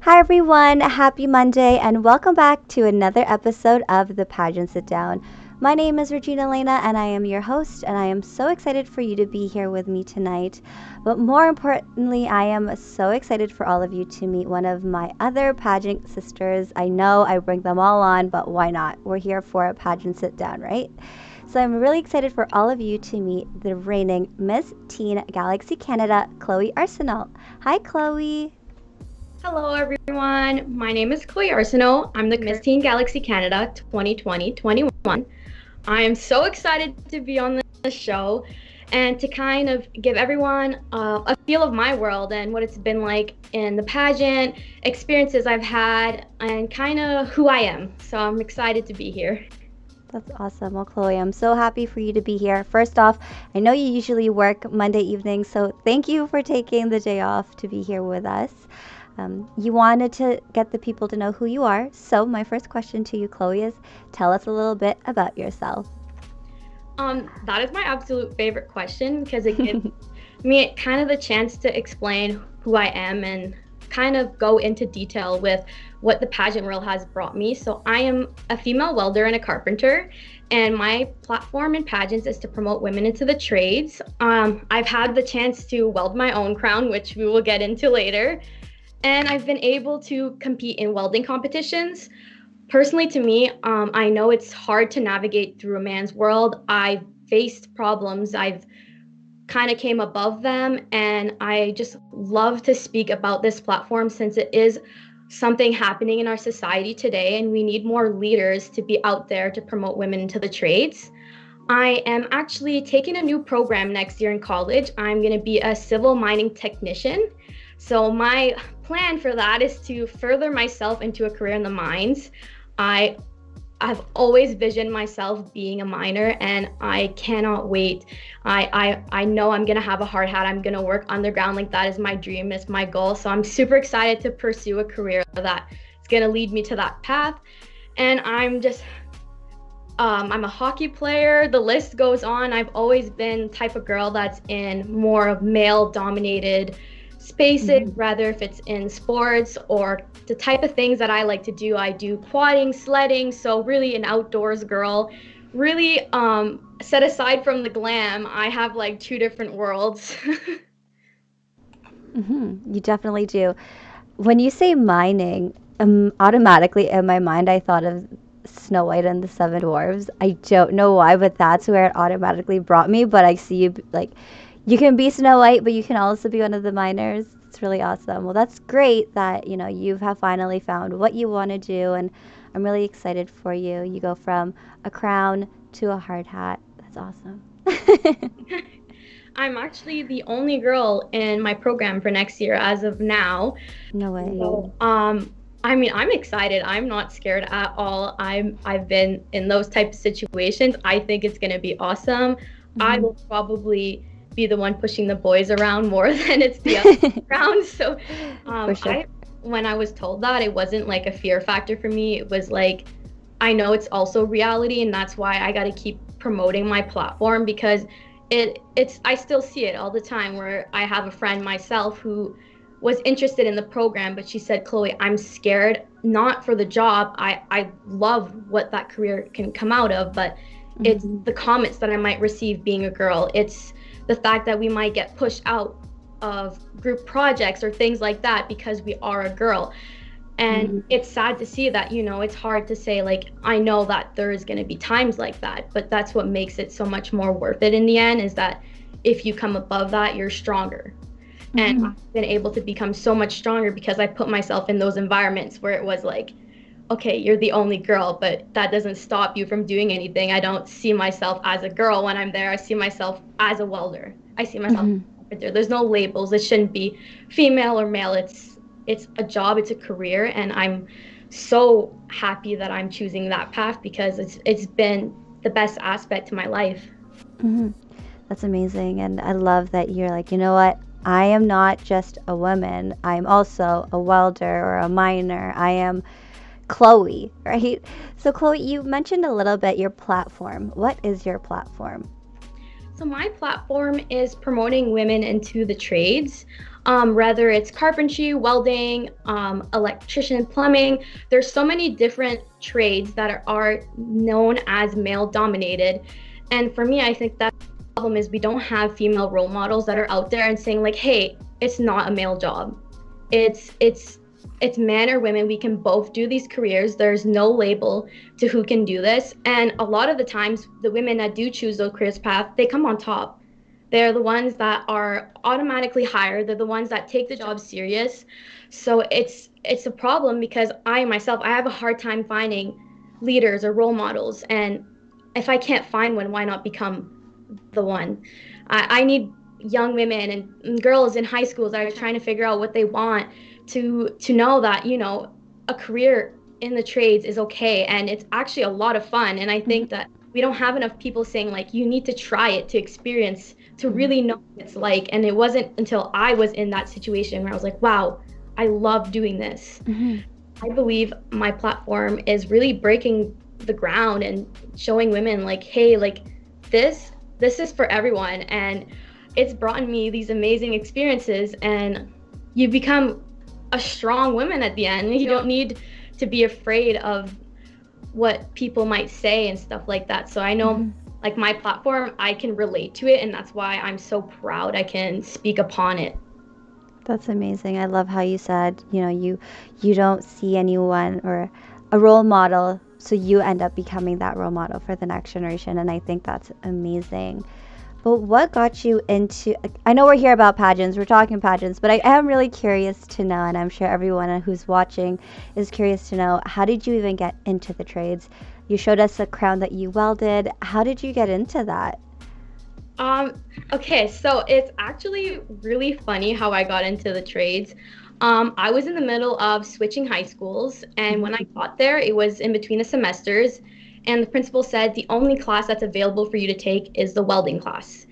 Hi, everyone. Happy Monday, and welcome back to another episode of the Pageant Sit Down. My name is Regina Lena, and I am your host, and I am so excited for you to be here with me tonight. But more importantly, I am so excited for all of you to meet one of my other pageant sisters. I know I bring them all on, but why not? We're here for a Pageant Sit Down, right? So I'm really excited for all of you to meet the reigning Miss Teen Galaxy Canada, Chloé Arsenault. Hi, Chloé. Hello, everyone. My name is Chloé Arsenault. I'm the Miss Teen Galaxy Canada 2020-21. I am so excited to be on this show and to kind of give everyone a feel of my world and what it's been like in the pageant, experiences I've had, and kind of who I am. So I'm excited to be here. That's awesome. Well, Chloé, I'm so happy for you to be here. First off, I know you usually work Monday evenings, so thank you for taking the day off to be here with us. You wanted to get the people to know who you are, so my first question to you, Chloé, is tell us a little bit about yourself. That is my absolute favorite question because it gives me kind of the chance to explain who I am and kind of go into detail with what the pageant world has brought me. So I am a female welder and a carpenter, and my platform in pageants is to promote women into the trades. I've had the chance to weld my own crown, which we will get into later. And I've been able to compete in welding competitions. Personally, to me, I know it's hard to navigate through a man's world. I've faced problems. I've kind of came above them. And I just love to speak about this platform since it is something happening in our society today. And we need more leaders to be out there to promote women into the trades. I am actually taking a new program next year in college. I'm going to be a civil mining technician. So my plan for that is to further myself into a career in the mines. I've always visioned myself being a miner, and I cannot wait. I know I'm gonna have a hard hat. I'm gonna work underground. Like, that is my dream, it's my goal. So I'm super excited to pursue a career that is gonna lead me to that path. And I'm a hockey player. The list goes on. I've always been the type of girl that's in more of male-dominated spaces, rather if it's in sports or the type of things that I like to do. I do quadding, sledding, so really an outdoors girl. Really, set aside from the glam, I have like two different worlds. You definitely do. When you say mining, automatically in my mind, I thought of Snow White and the Seven Dwarves. I don't know why, but that's where it automatically brought me. But I see you like you can be Snow White, but you can also be one of the miners. It's really awesome. Well, that's great that you have finally found what you want to do, and I'm really excited for you. You go from a crown to a hard hat. That's awesome. I'm actually the only girl in my program for next year as of now. No way. So, I mean, I'm excited. I'm not scared at all. I've been in those types of situations. I think it's going to be awesome. I will probably be the one pushing the boys around more than it's the other around. So For sure. when I was told that, it wasn't like a fear factor for me. It was like, I know it's also reality, and that's why I got to keep promoting my platform, because I still see it all the time, where I have a friend myself who was interested in the program, but she said, Chloé, I'm scared, not for the job. I love what that career can come out of, but it's the comments that I might receive being a girl. It's the fact that we might get pushed out of group projects or things like that because we are a girl. And it's sad to see that, it's hard to say, like, I know that there is going to be times like that, but that's what makes it so much more worth it in the end, is that if you come above that, you're stronger. And I've been able to become so much stronger because I put myself in those environments where it was like, okay, you're the only girl, but that doesn't stop you from doing anything. I don't see myself as a girl when I'm there. I see myself as a welder. I see myself as a carpenter. There's no labels. It shouldn't be female or male. It's a job. It's a career. And I'm so happy that I'm choosing that path because it's been the best aspect to my life. That's amazing. And I love that you're like, you know what? I am not just a woman. I'm also a welder or a miner. I am Chloé, right? So Chloé, you mentioned a little bit your platform. What is your platform? So my platform is promoting women into the trades. Whether it's carpentry, welding, electrician, plumbing. There's so many different trades that are known as male dominated. And for me, I think that the problem is we don't have female role models that are out there and saying like, hey, it's not a male job. It's men or women. We can both do these careers. There's no label to who can do this. And a lot of the times, the women that do choose those careers path, they come on top. They're the ones that are automatically hired. They're the ones that take the job serious. So it's a problem because I myself, I have a hard time finding leaders or role models. And if I can't find one, why not become the one? I need young women and girls in high schools that are trying to figure out what they want to know that, you know, a career in the trades is okay and it's actually a lot of fun. And I think that we don't have enough people saying like you need to try it to experience to really know what it's like. And it wasn't until I was in that situation where I was like, wow, I love doing this. I believe my platform is really breaking the ground and showing women like, hey, like this is for everyone. And it's brought me these amazing experiences and you become a strong woman at the end. You don't need to be afraid of what people might say and stuff like that. So I know like my platform, I can relate to it, and that's why I'm so proud I can speak upon it. That's amazing. I love how you said, you know, you don't see anyone or a role model, so you end up becoming that role model for the next generation, and I think that's amazing. But what got you into, I know we're here about pageants, we're talking pageants, but I am really curious to know, and I'm sure everyone who's watching is curious to know, how did you even get into the trades? You showed us a crown that you welded. How did you get into that? Okay, so it's actually really funny how I got into the trades. I was in the middle of switching high schools, and when I got there, it was in between the semesters, and the principal said the only class that's available for you to take is the welding class.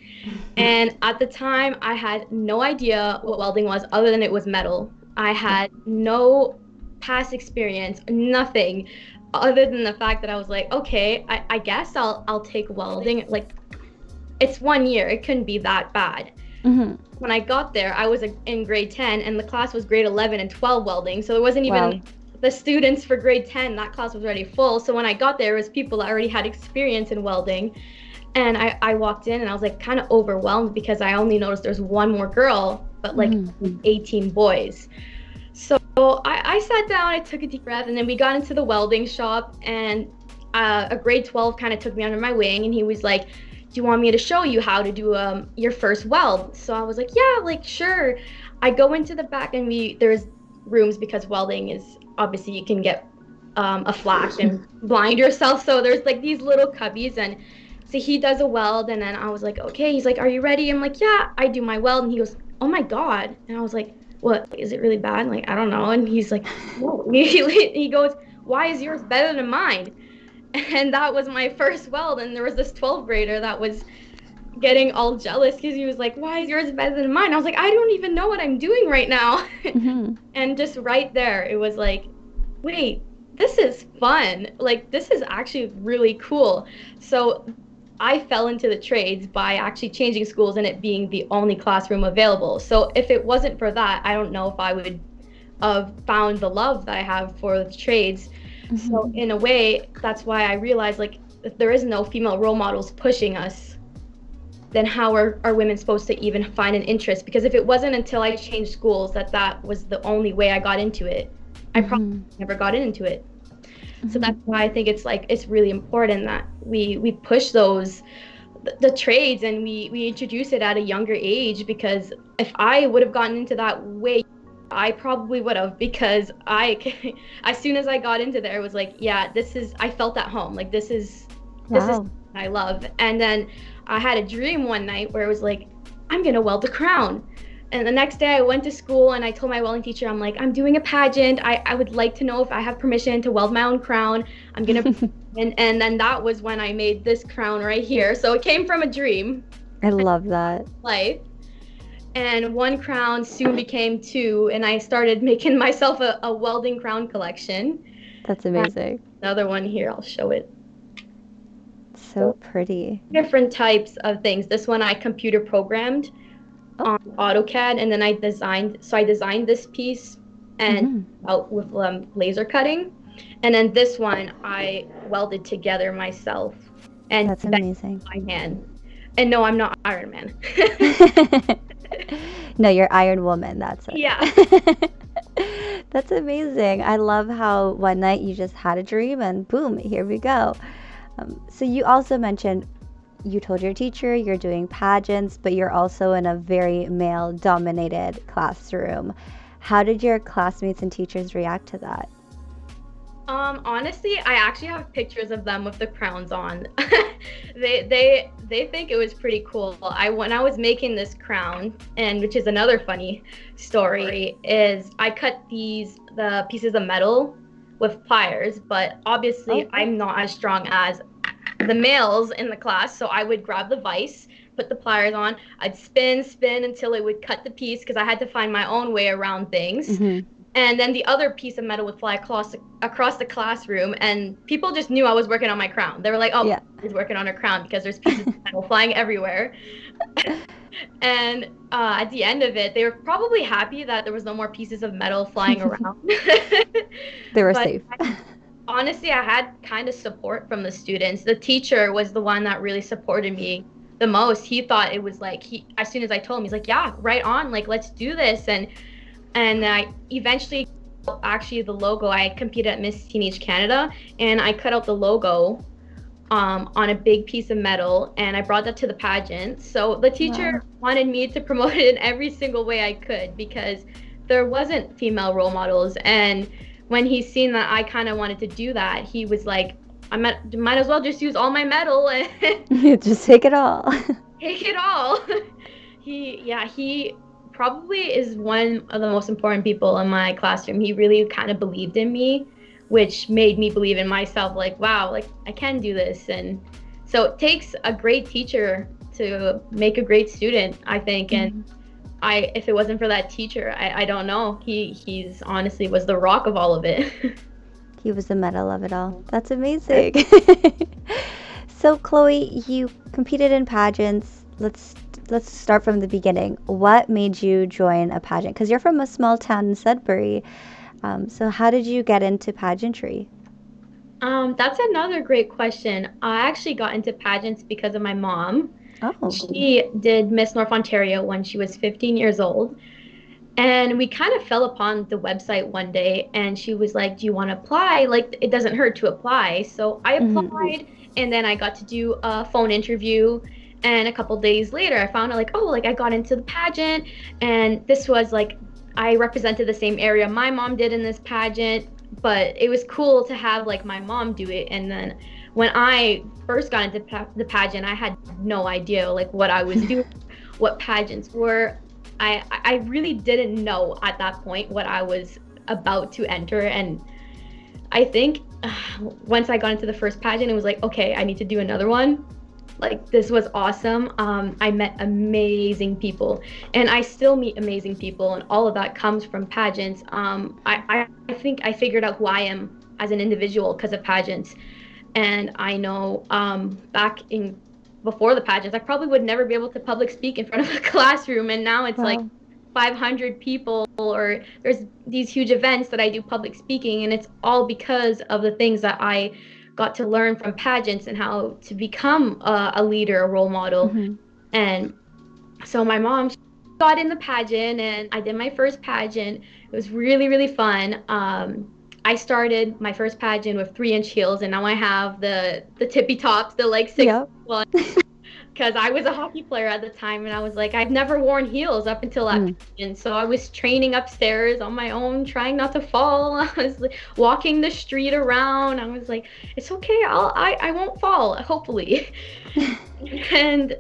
And at the time, I had no idea what welding was other than it was metal. I had no past experience, nothing other than the fact that I was like, okay, I guess I'll take welding. Like, it's 1 year, it couldn't be that bad. When I got there, I was in grade 10 and the class was grade 11 and 12 welding. So there wasn't even the students for grade 10, that class was already full. So when I got there, it was people that already had experience in welding. And I walked in and I was like kind of overwhelmed because I only noticed there's one more girl, but like 18 boys. So I sat down, I took a deep breath, and then we got into the welding shop, and a grade 12 kind of took me under my wing, and he was like, do you want me to show you how to do your first weld? So I was like, yeah, like sure. I go into the back, and there's rooms because welding is obviously you can get a flash and blind yourself. So there's like these little cubbies, and so he does a weld, and then I was like, okay. He's like, are you ready? I'm like, yeah. I do my weld, and he goes, oh my God. And I was like, what, is it really bad? I'm like, I don't know. And he's like, no. He goes, why is yours better than mine? And that was my first weld, and there was this 12th grader that was getting all jealous because he was like, why is yours better than mine? I was like, I don't even know what I'm doing right now. And just right there, it was like, wait, this is fun. Like, this is actually really cool. So I fell into the trades by actually changing schools and it being the only classroom available. So if it wasn't for that, I don't know if I would have found the love that I have for the trades. So in a way, that's why I realized, like, if there is no female role models pushing us, then how are women supposed to even find an interest? Because if it wasn't until I changed schools that was the only way I got into it, I probably never got into it. So that's why I think it's really important that we push the trades, and we introduce it at a younger age, because if I would have gotten into that way, I probably would have, because as soon as I got into there, it was like, yeah, I felt at home. Like, this is what I love. And then I had a dream one night where it was like, I'm going to weld a crown. And the next day I went to school and I told my welding teacher, I'm like, I'm doing a pageant. I would like to know if I have permission to weld my own crown. I'm going to, and then that was when I made this crown right here. So it came from a dream. I love that. Life. And one crown soon became two, and I started making myself a welding crown collection. That's amazing. Another one here, I'll show it. So pretty. Different types of things. This one I computer programmed. Oh. on AutoCAD, and then I designed this piece and out with laser cutting, and then this one I welded together myself and That's bent amazing. by hand. And no, I'm not Iron Man. No, you're Iron Woman. That's Yeah. it. That's amazing. I love how one night you just had a dream and boom, here we go. So you also mentioned you told your teacher you're doing pageants, but you're also in a very male dominated classroom. How did your classmates and teachers react to that? Honestly, I actually have pictures of them with the crowns on. They think it was pretty cool. When I was making this crown, and which is another funny story, is I cut the pieces of metal with pliers, but obviously I'm not as strong as the males in the class, so I would grab the vise, put the pliers on, I'd spin until it would cut the piece because I had to find my own way around things. And then the other piece of metal would fly across the classroom, and people just knew I was working on my crown. They were like, "Oh, yeah, she's working on her crown," because there's pieces of metal flying everywhere. And at the end of it, they were probably happy that there was no more pieces of metal flying around. They were safe. Honestly, I had kind of support from the students. The teacher was the one that really supported me the most. He thought it was like, as soon as I told him, he's like, "Yeah, right on, like let's do this." And I eventually, actually, the logo, I competed at Miss Teenage Canada, and I cut out the logo on a big piece of metal, and I brought that to the pageant. So the teacher wanted me to promote it in every single way I could, because there wasn't female role models. And when he seen that I kind of wanted to do that, he was like, might as well just use all my metal and just take it all. Take it all. He probably is one of the most important people in my classroom. He really kind of believed in me, which made me believe in myself, like, wow, like I can do this. And so it takes a great teacher to make a great student, I think. And if it wasn't for that teacher, I don't know. He's honestly was the rock of all of it. He was the medal of it all. That's amazing. So Chloe, you competed in pageants. Let's start from the beginning. What made you join a pageant? Because you're from a small town in Sudbury. So how did you get into pageantry? That's another great question. I actually got into pageants because of my mom. Oh. She did Miss North Ontario when she was 15 years old. And we kind of fell upon the website one day, and she was like, "Do you want to apply? Like, it doesn't hurt to apply." So I applied, and then I got to do a phone interview. And a couple days later, I found out like, oh, like I got into the pageant, and this was like, I represented the same area my mom did in this pageant, but it was cool to have like my mom do it. And then when I first got into the pageant, I had no idea like what I was doing, what pageants were. I really didn't know at that point what I was about to enter. And I think once I got into the first pageant, it was like, okay, I need to do another one. Like, this was awesome. I met amazing people, and I still meet amazing people, and all of that comes from pageants. I think I figured out who I am as an individual because of pageants. And I know before the pageants, I probably would never be able to public speak in front of a classroom, and now it's like 500 people, or there's these huge events that I do public speaking, and it's all because of the things that I got to learn from pageants and how to become a leader, a role model. And so my mom got in the pageant, and I did my first pageant. It was really, really fun. I started my first pageant with 3-inch heels, and now I have the tippy tops, the like 6 ones. Because I was a hockey player at the time, and I was like, I've never worn heels up until that pageant. So I was training upstairs on my own, trying not to fall. I was like, walking the street around. I was like, it's okay, I won't fall, hopefully. And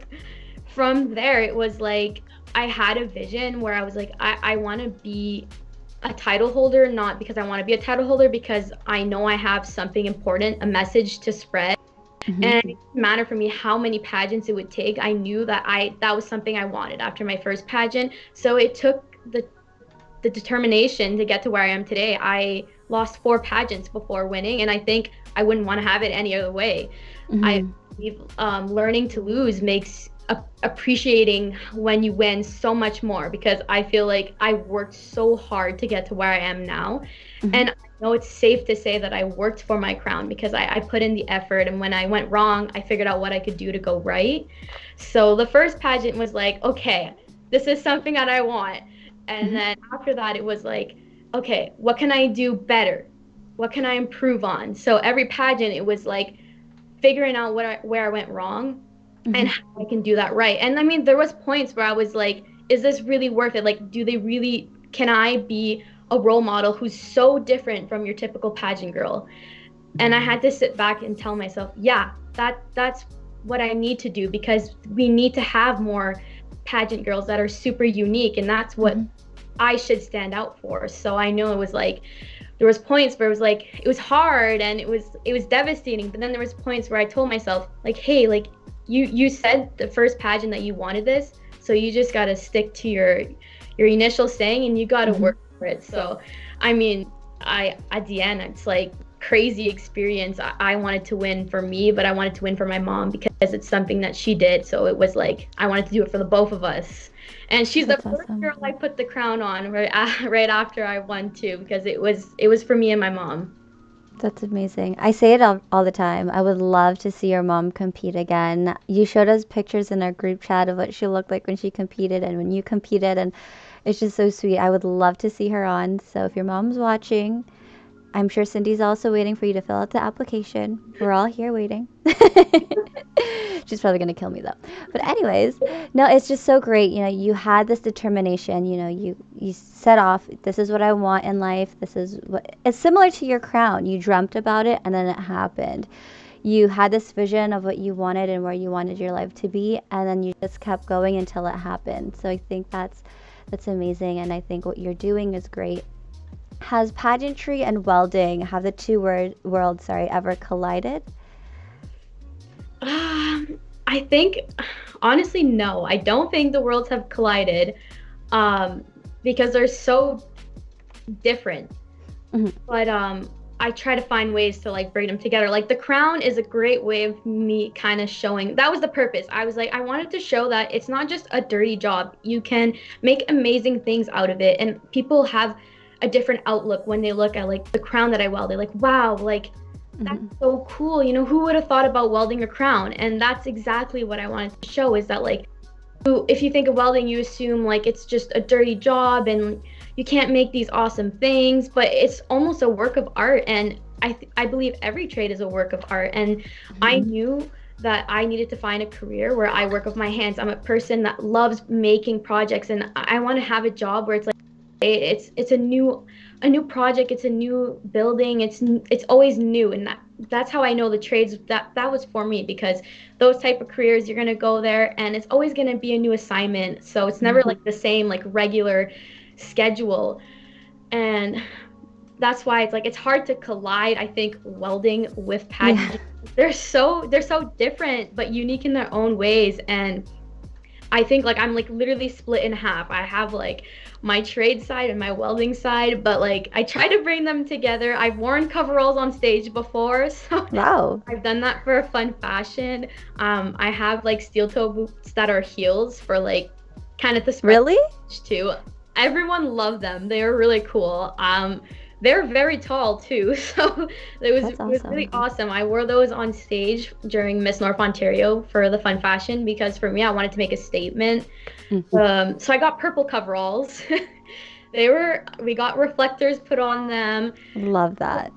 from there, it was like I had a vision where I was like, I want to be a title holder, not because I want to be a title holder, because I know I have something important, a message to spread. And it didn't matter for me how many pageants it would take. I knew that that was something I wanted after my first pageant. So it took the the determination to get to where I am today. I lost 4 pageants before winning, and I think I wouldn't want to have it any other way. I believe learning to lose makes appreciating when you win so much more, because I feel like I worked so hard to get to where I am now. And I know it's safe to say that I worked for my crown, because I put in the effort, and when I went wrong, I figured out what I could do to go right. So the first pageant was like, okay, this is something that I want. And then after that, it was like, okay, what can I do better? What can I improve on? So every pageant, it was like figuring out where I went wrong and how I can do that right. And I mean, there was points where I was like, is this really worth it? Like, can I be a role model who's so different from your typical pageant girl? And I had to sit back and tell myself, yeah, that's what I need to do, because we need to have more pageant girls that are super unique, and that's what I should stand out for. So I know it was like, there was points where it was like, it was hard and it was devastating, but then there was points where I told myself, like, hey, like, you said the first pageant that you wanted this, so you just got to stick to your initial saying, and you got to work for it. So I mean, at the end, it's like crazy experience. I wanted to win for me, but I wanted to win for my mom, because it's something that she did. So it was like, I wanted to do it for the both of us. And she's the first girl I put the crown on right after I won too, because it was for me and my mom. That's amazing. I say it all the time. I would love to see your mom compete again. You showed us pictures in our group chat of what she looked like when she competed and when you competed, and it's just so sweet. I would love to see her on. So if your mom's watching, I'm sure Cindy's also waiting for you to fill out the application. We're all here waiting. She's probably going to kill me though. But anyways, no, it's just so great. You know, you had this determination, you know, you set off, this is what I want in life. This is what, it's similar to your crown. You dreamt about it and then it happened. You had this vision of what you wanted and where you wanted your life to be, and then you just kept going until it happened. So I think that's amazing, and I think what you're doing is great. Has pageantry and welding, have the two worlds ever collided? I think, honestly, no. I don't think the worlds have collided, because they're so different. But I try to find ways to like bring them together. Like the crown is a great way of me kind of showing, that was the purpose. I was like, I wanted to show that it's not just a dirty job. You can make amazing things out of it, and people have a different outlook when they look at like the crown that I welded. Like, wow, like that's so cool. You know, who would have thought about welding a crown? And that's exactly what I wanted to show, is that like, if you think of welding, you assume like it's just a dirty job and you can't make these awesome things, but it's almost a work of art. And I believe every trade is a work of art. And I knew that I needed to find a career where I work with my hands. I'm a person that loves making projects, and I want to have a job where it's like, it's a new project, it's a new building, it's always new. And that's how I know the trades, that was for me, because those type of careers, you're going to go there and it's always going to be a new assignment. So it's never like the same like regular schedule. And that's why it's like, it's hard to collide, I think, welding with pageantry. They're so different but unique in their own ways. And I think like I'm like literally split in half. I have like my trade side and my welding side, but like I try to bring them together. I've worn coveralls on stage before, so wow, I've done that for a fun fashion. I have like steel toe boots that are heels for like kind of the spread really too. Everyone loved them. They were really cool. They're very tall too, so it was really awesome. I wore those on stage during Miss North Ontario for the fun fashion, because for me, I wanted to make a statement. So I got purple coveralls. We got reflectors put on them. Love that.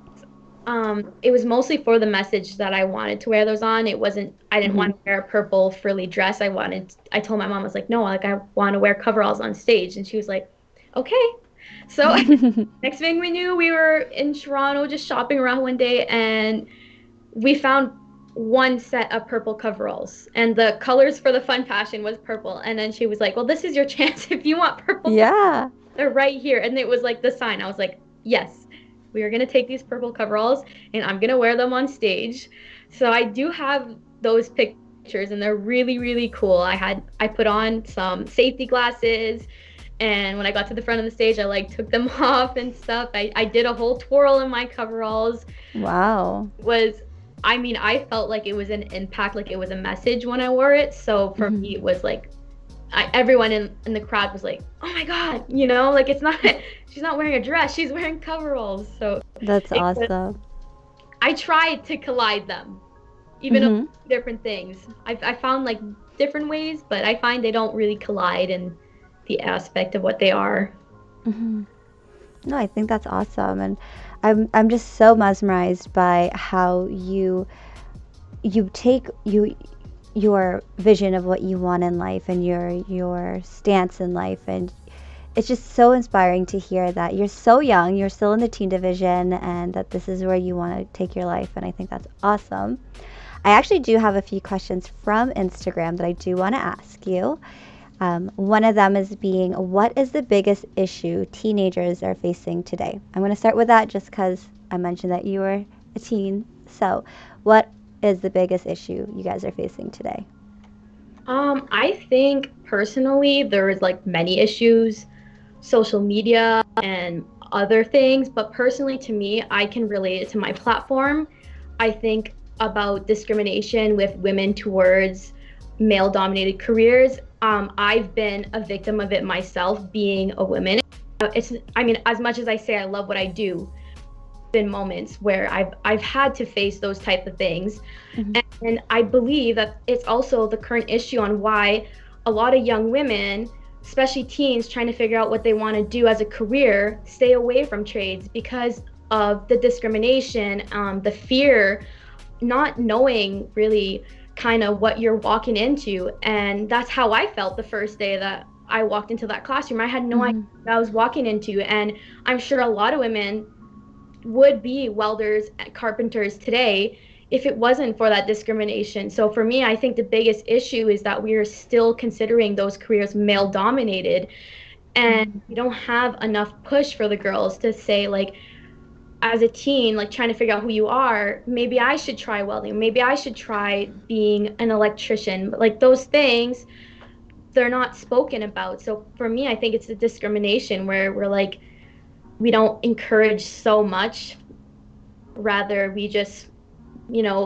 It was mostly for the message that I wanted to wear those on. I didn't want to wear a purple frilly dress. I told my mom, I was like, no, like I want to wear coveralls on stage. And she was like, okay. So next thing we knew, we were in Toronto just shopping around one day, and we found one set of purple coveralls, and the colors for the fun fashion was purple. And then she was like, well, this is your chance if you want purple. Yeah. They're right here. And it was like the sign. I was like, yes, we are going to take these purple coveralls and I'm going to wear them on stage. So I do have those pictures, and they're really, really cool. I put on some safety glasses, And when I got to the front of the stage, I like took them off and stuff. I did a whole twirl in my coveralls. Wow. Was I mean, I felt like it was an impact, like it was a message when I wore it. So for me, it was like everyone in the crowd was like, "Oh my God," like it's not she's not wearing a dress, she's wearing coveralls. So That's awesome. I tried to collide them, even of different things. I found like different ways, but I find they don't really collide in the aspect of what they are. No, I think that's awesome, and I'm just so mesmerized by how you take your vision of what you want in life and your stance in life, and it's just so inspiring to hear that you're so young, you're still in the teen division, and that this is where you want to take your life, and I think that's awesome. I actually do have a few questions from Instagram that I do want to ask you. One of them is being, what is the biggest issue teenagers are facing today? I'm going to start with that just because I mentioned that you were a teen. So, what is the biggest issue you guys are facing today? I think personally there is like many issues, social media and other things, but personally to me, I can relate it to my platform. I think about discrimination with women towards male dominated careers. I've been a victim of it myself being a woman. I mean, as much as I say I love what I do, been moments where I've had to face those type of things. And I believe that it's also the current issue on why a lot of young women, especially teens trying to figure out what they want to do as a career, stay away from trades because of the discrimination, the fear, not knowing really kind of what you're walking into. And that's how I felt the first day that I walked into that classroom. I had no idea what I was walking into. And I'm sure a lot of women would be welders and carpenters today if it wasn't for that discrimination. So for me, I think the biggest issue is that we are still considering those careers male dominated, and we don't have enough push for the girls to say, like, as a teen, like trying to figure out who you are, maybe I should try welding, maybe I should try being an electrician. But like those things, they're not spoken about. So for me, I think it's the discrimination where we're like, we don't encourage so much. Rather, we just,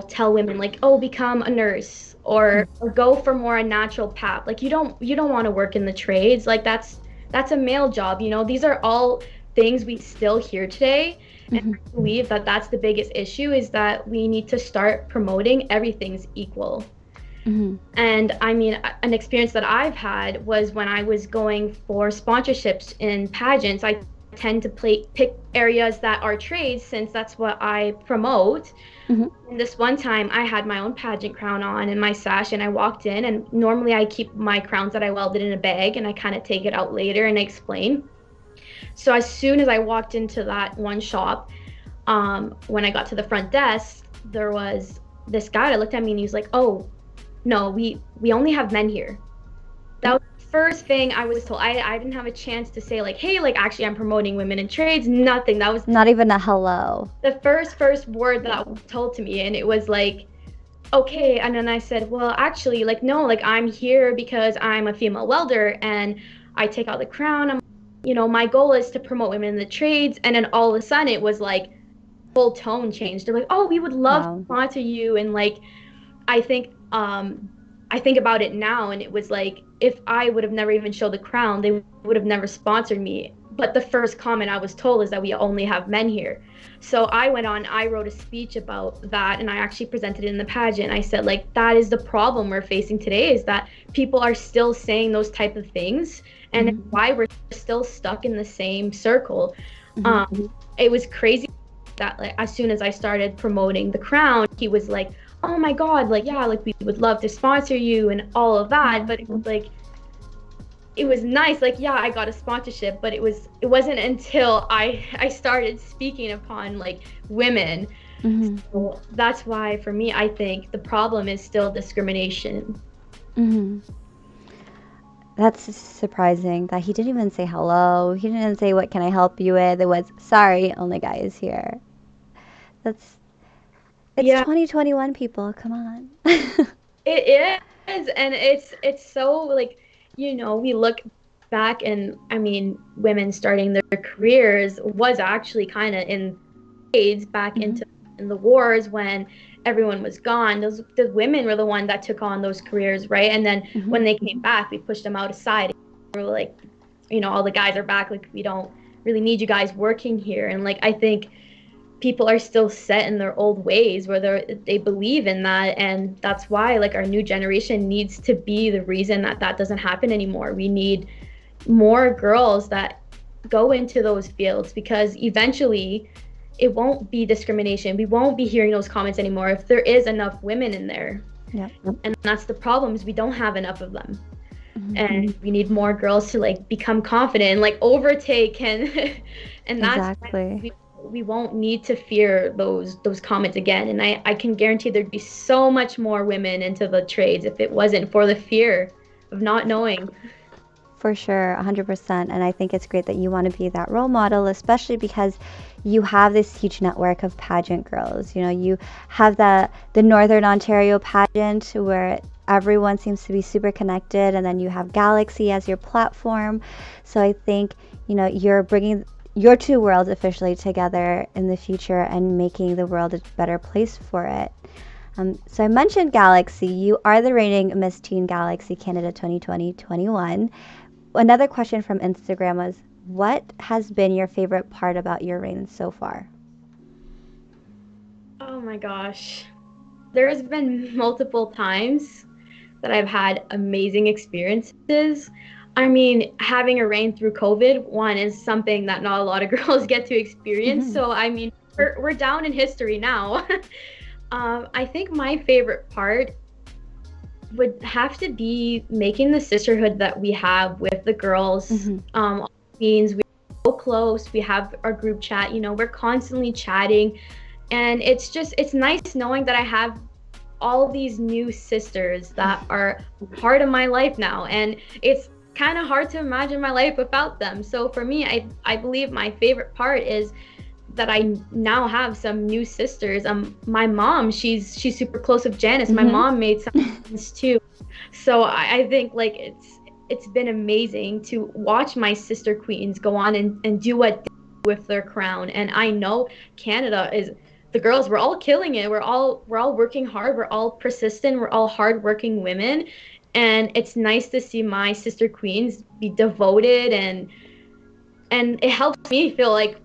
tell women like, oh, become a nurse or go for more a natural path. Like you don't want to work in the trades. Like that's a male job. These are all things we still hear today. And I believe that that's the biggest issue, is that we need to start promoting everything's equal. And I mean, an experience that I've had was when I was going for sponsorships in pageants. I tend to pick areas that are trades, since that's what I promote. And this one time I had my own pageant crown on and my sash, and I walked in, and normally I keep my crowns that I welded in a bag and I kind of take it out later and explain. So as soon as I walked into that one shop, when I got to the front desk, there was this guy that looked at me and he was like, "Oh, no, we only have men here." That was the first thing I was told. I didn't have a chance to say like, "Hey, like actually I'm promoting women in trades." Nothing. That was not even a hello. The first word that was told to me, and it was like, "Okay." And then I said, "Well, actually, like no, like I'm here because I'm a female welder and I take out the crown. My goal is to promote women in the trades." And then all of a sudden it was like full tone changed. They're like, "Oh, we would love to sponsor you." And like I think about it now, and it was like, if I would have never even showed the crown, they would have never sponsored me. But the first comment I was told is that we only have men here. So I went on, I wrote a speech about that, and I actually presented it in the pageant. I said, like, that is the problem we're facing today, is that people are still saying those type of things, and why we're still stuck in the same circle. It was crazy that like as soon as I started promoting the crown, he was like, "Oh my God, like yeah, like we would love to sponsor you," and all of that. But it was like, it was nice, like yeah, I got a sponsorship, but it wasn't until I started speaking upon like women. So that's why for me, I think the problem is still discrimination. That's surprising that he didn't even say hello. He didn't say, "What can I help you with?" It was, "Sorry, only guys here." It's 2021, people. Come on. It is, and it's so like, we look back, and I mean, women starting their careers was actually kind of in AIDS back Mm-hmm. into in the wars when everyone was gone. The women were the one that took on those careers, right? And then Mm-hmm. when they came back, we pushed them out aside. We were like, all the guys are back. Like, we don't really need you guys working here. And like, I think people are still set in their old ways where they believe in that, and that's why like our new generation needs to be the reason that that doesn't happen anymore. We need more girls that go into those fields, because eventually it won't be discrimination. We won't be hearing those comments anymore if there is enough women in there. Yep. And that's the problem, is we don't have enough of them. Mm-hmm. And we need more girls to like become confident and like overtake, and and that's Exactly. when we won't need to fear those comments again. And I can guarantee there'd be so much more women into the trades if it wasn't for the fear of not knowing. For sure, 100%. And I think it's great that you want to be that role model, especially because you have this huge network of pageant girls. You have the Northern Ontario pageant where everyone seems to be super connected, and then you have Galaxy as your platform. So I think, you're bringing your two worlds officially together in the future and making the world a better place for it. So I mentioned Galaxy. You are the reigning Miss Teen Galaxy Canada 2020-21. Another question from Instagram was, what has been your favorite part about your reign so far? Oh my gosh. There's been multiple times that I've had amazing experiences. I mean, having a reign through COVID, one, is something that not a lot of girls get to experience. Mm-hmm. So, I mean, we're down in history now. I think my favorite part would have to be making the sisterhood that we have with the girls. Mm-hmm. Means we're so close. We have our group chat, we're constantly chatting. And it's nice knowing that I have all these new sisters that are part of my life now. And it's kind of hard to imagine my life without them. So for me, I believe my favorite part is that I now have some new sisters. My mom, she's super close with Janice. My Mm-hmm. mom made some friends too. So I think like it's been amazing to watch my sister queens go on and do what they do with their crown. And I know Canada is, the girls, we're all killing it. We're all working hard. We're all persistent. We're all hardworking women. And it's nice to see my sister queens be devoted, and it helps me feel like,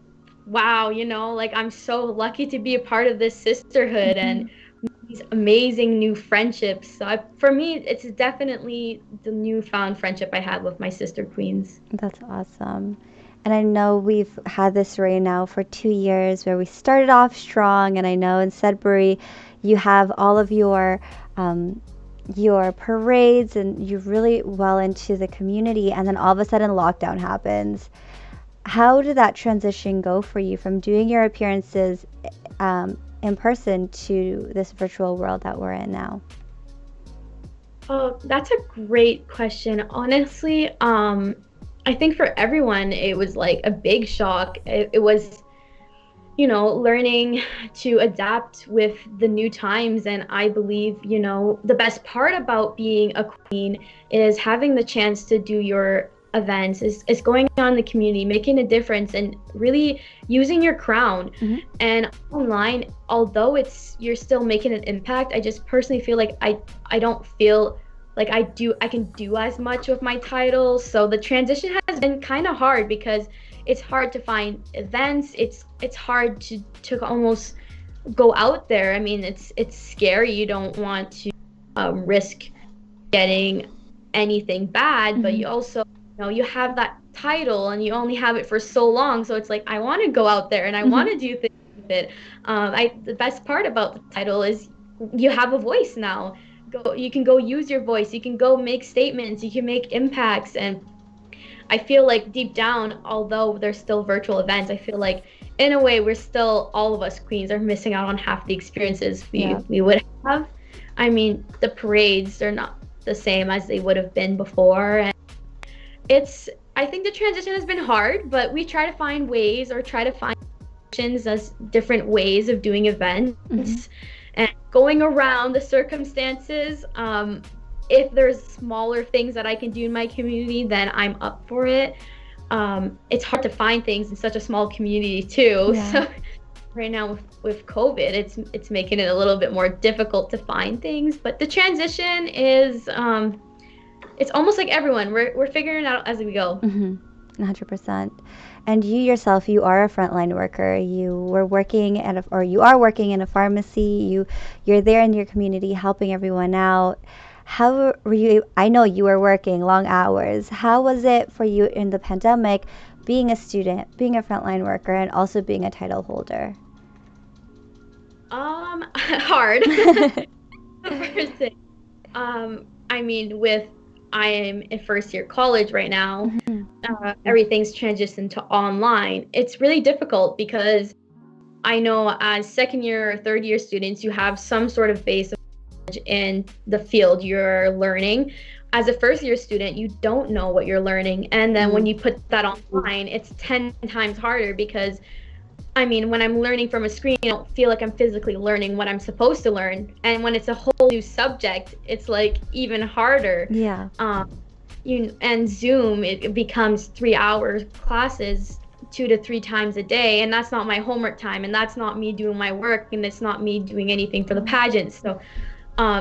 wow, like I'm so lucky to be a part of this sisterhood Mm-hmm. and these amazing new friendships. So for me, it's definitely the newfound friendship I had with my sister queens. That's awesome. And I know we've had this reign now for 2 years where we started off strong. And I know in Sudbury, you have all of your parades and you're really well into the community. And then all of a sudden, lockdown happens. How did that transition go for you from doing your appearances in person to this virtual world that we're in now? Oh, that's a great question. Honestly, I think for everyone, it was like a big shock. It was, learning to adapt with the new times. And I believe, the best part about being a queen is having the chance to do your events, is going on in the community, making a difference, and really using your crown. Mm-hmm. And online, although you're still making an impact, I just personally feel like I don't feel like I can do as much with my title. So the transition has been kind of hard, because it's hard to find events. It's hard to almost go out there. I mean, it's scary. You don't want to risk getting anything bad, but you also, you have that title and you only have it for so long. So it's like, I want to go out there and I want to do things with it. The best part about the title is you have a voice now. You can go use your voice. You can go make statements. You can make impacts. And I feel like deep down, although there's still virtual events, I feel like in a way we're still, all of us queens are missing out on half the experiences we would have. I mean, the parades are not the same as they would have been before. And I think the transition has been hard, but we try to find ways, or try to find options as different ways of doing events and going around the circumstances. if there's smaller things that I can do in my community, then I'm up for it. It's hard to find things in such a small community too. Yeah. So right now with COVID, it's making it a little bit more difficult to find things. But the transition is it's almost like everyone. We're figuring it out as we go. 100%. And you yourself, you are a frontline worker. You were working or you are working in a pharmacy. You're there in your community helping everyone out. How were you? I know you were working long hours. How was it for you in the pandemic, being a student, being a frontline worker, and also being a title holder? Hard. The first thing. I mean, I am in first year college right now. Everything's transitioned to online. It's really difficult because I know as second year or third year students, you have some sort of base of knowledge in the field you're learning. As a first year student, you don't know what you're learning. And then when you put that online, it's 10 times harder because I mean, when I'm learning from a screen, I don't feel like I'm physically learning what I'm supposed to learn. And when it's a whole new subject, it's like even harder. Yeah. And Zoom, it becomes 3 hour classes 2 to 3 times a day. And that's not my homework time. And that's not me doing my work. And it's not me doing anything for the pageant. So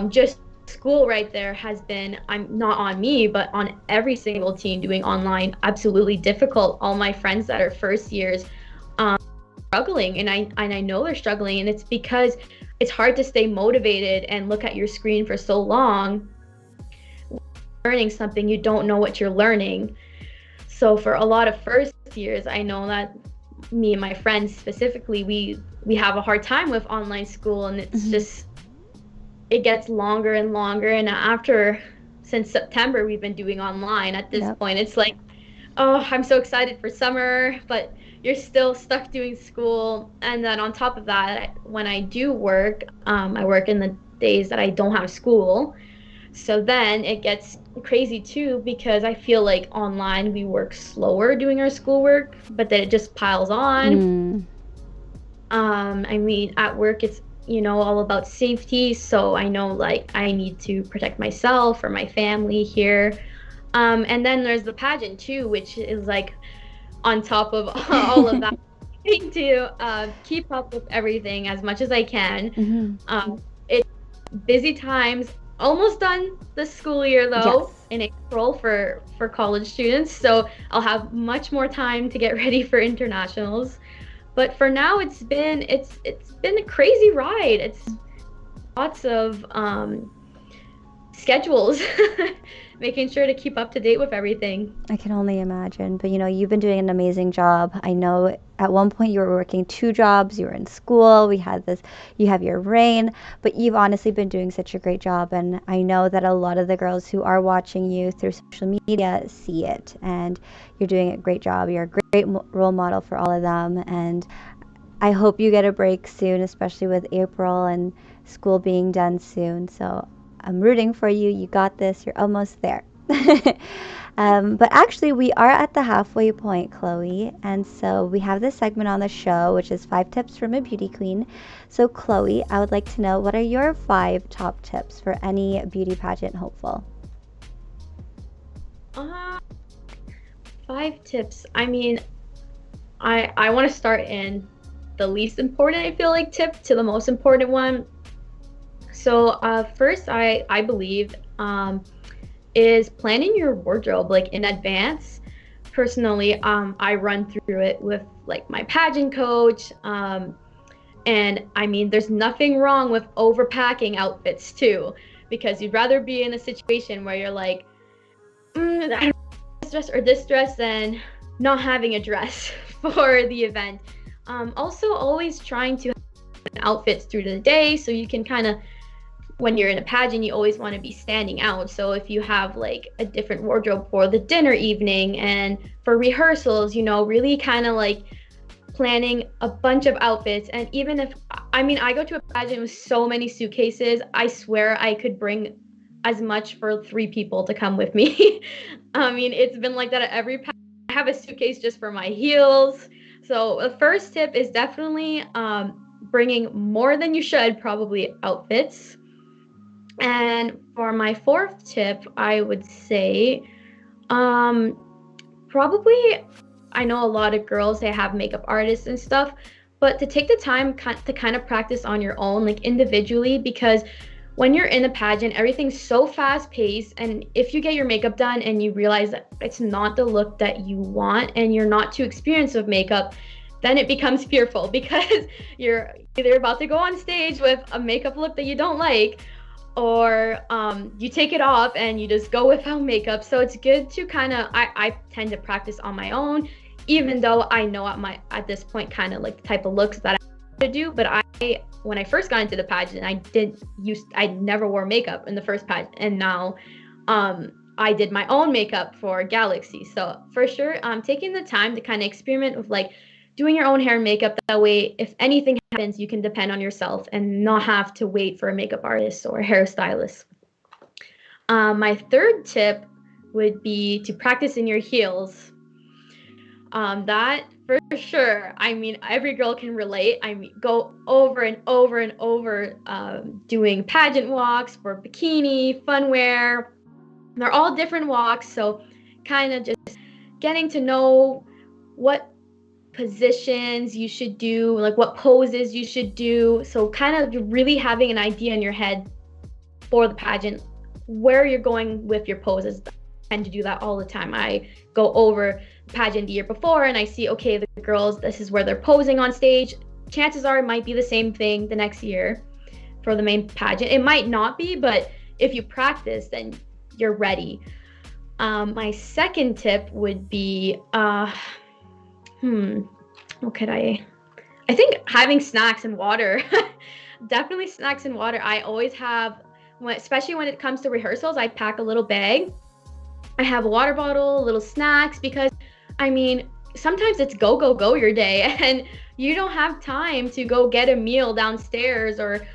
just school right there has been, I'm not on me, but on every single team doing online, absolutely difficult. All my friends that are first years, struggling, and I know they're struggling, and it's because it's hard to stay motivated and look at your screen for so long learning something you don't know what you're learning. So for a lot of first years, I know that me and my friends specifically, we have a hard time with online school, and it's just it gets longer and longer. And since September we've been doing online. At this point it's like, oh, I'm so excited for summer, but you're still stuck doing school. And then on top of that, when I do work, I work in the days that I don't have school. So then it gets crazy too, because I feel like online we work slower doing our schoolwork, but then it just piles on. I mean, at work it's, all about safety. So I know like I need to protect myself or my family here. And then there's the pageant too, which is like on top of all of that, to keep up with everything as much as I can. It's busy times, almost done the school year though, in April for college students. So I'll have much more time to get ready for internationals. But for now, it's been a crazy ride. It's lots of schedules, making sure to keep up to date with everything. I can only imagine. But you've been doing an amazing job. I know at one point you were working 2 jobs. You were in school. You have your reign, but you've honestly been doing such a great job. And I know that a lot of the girls who are watching you through social media see it. And you're doing a great job. You're a great role model for all of them. And I hope you get a break soon, especially with April and school being done soon. So I'm rooting for you. You got this. You're almost there. But actually, we are at the halfway point, Chloe. And so we have this segment on the show, which is 5 tips from a beauty queen. So Chloe, I would like to know, what are your 5 top tips for any beauty pageant hopeful? 5 tips. I mean, I want to start in the least important, I feel like, tip to the most important one. So first, I believe is planning your wardrobe like in advance. Personally, I run through it with like my pageant coach, and I mean, there's nothing wrong with overpacking outfits too, because you'd rather be in a situation where you're like, I don't know, this dress or this dress, than not having a dress for the event. Also, always trying to have outfits through the day, so you can kind of, when you're in a pageant, you always want to be standing out. So if you have like a different wardrobe for the dinner evening and for rehearsals, really kind of like planning a bunch of outfits. And even if, I mean, I go to a pageant with so many suitcases, I swear I could bring as much for 3 people to come with me. I mean, it's been like that at every pageant. I have a suitcase just for my heels. So the first tip is definitely bringing more than you should, probably, outfits. And for my fourth tip, I would say probably, I know a lot of girls, they have makeup artists and stuff, but to take the time to kind of practice on your own, like individually, because when you're in a pageant, everything's so fast paced. And if you get your makeup done and you realize that it's not the look that you want and you're not too experienced with makeup, then it becomes fearful because you're either about to go on stage with a makeup look that you don't like, or you take it off and you just go without makeup. So it's good to kind of, I tend to practice on my own, even though I know at this point kind of like the type of looks that I to do. But when I first got into the pageant, I never wore makeup in the first pageant, and now I did my own makeup for Galaxy. So for sure, taking the time to kind of experiment with like doing your own hair and makeup, that way if anything happens, you can depend on yourself and not have to wait for a makeup artist or a hairstylist. My third tip would be to practice in your heels. That for sure, I mean, every girl can relate. I mean, go over and over and over doing pageant walks for bikini, fun wear. They're all different walks, so kind of just getting to know what positions you should do, like what poses you should do. So kind of really having an idea in your head for the pageant, where you're going with your poses. I tend to do that all the time. I go over the pageant the year before and I see, okay, the girls, this is where they're posing on stage. Chances are it might be the same thing the next year for the main pageant. It might not be, but if you practice, then you're ready. My second tip would be, what could I think having snacks and water. Definitely snacks and water. I always have, especially when it comes to rehearsals, I pack a little bag. I have a water bottle, little snacks, because I mean, sometimes it's go your day and you don't have time to go get a meal downstairs or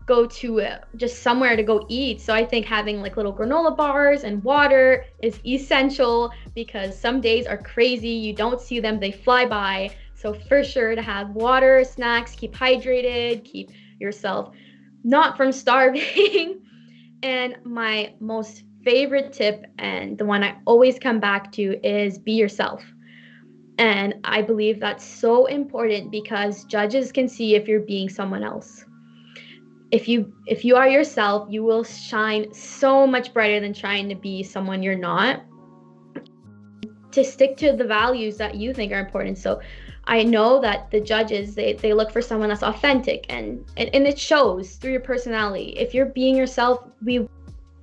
go to just somewhere to go eat. So I think having like little granola bars and water is essential, because some days are crazy. You don't see them, they fly by. So for sure to have water, snacks, keep hydrated, keep yourself not from starving. And my most favorite tip, and the one I always come back to, is be yourself. And I believe that's so important because judges can see if you're being someone else. If you are yourself, you will shine so much brighter than trying to be someone you're not. To stick to the values that you think are important. So I know that the judges, they look for someone that's authentic, and it shows through your personality. If you're being yourself, we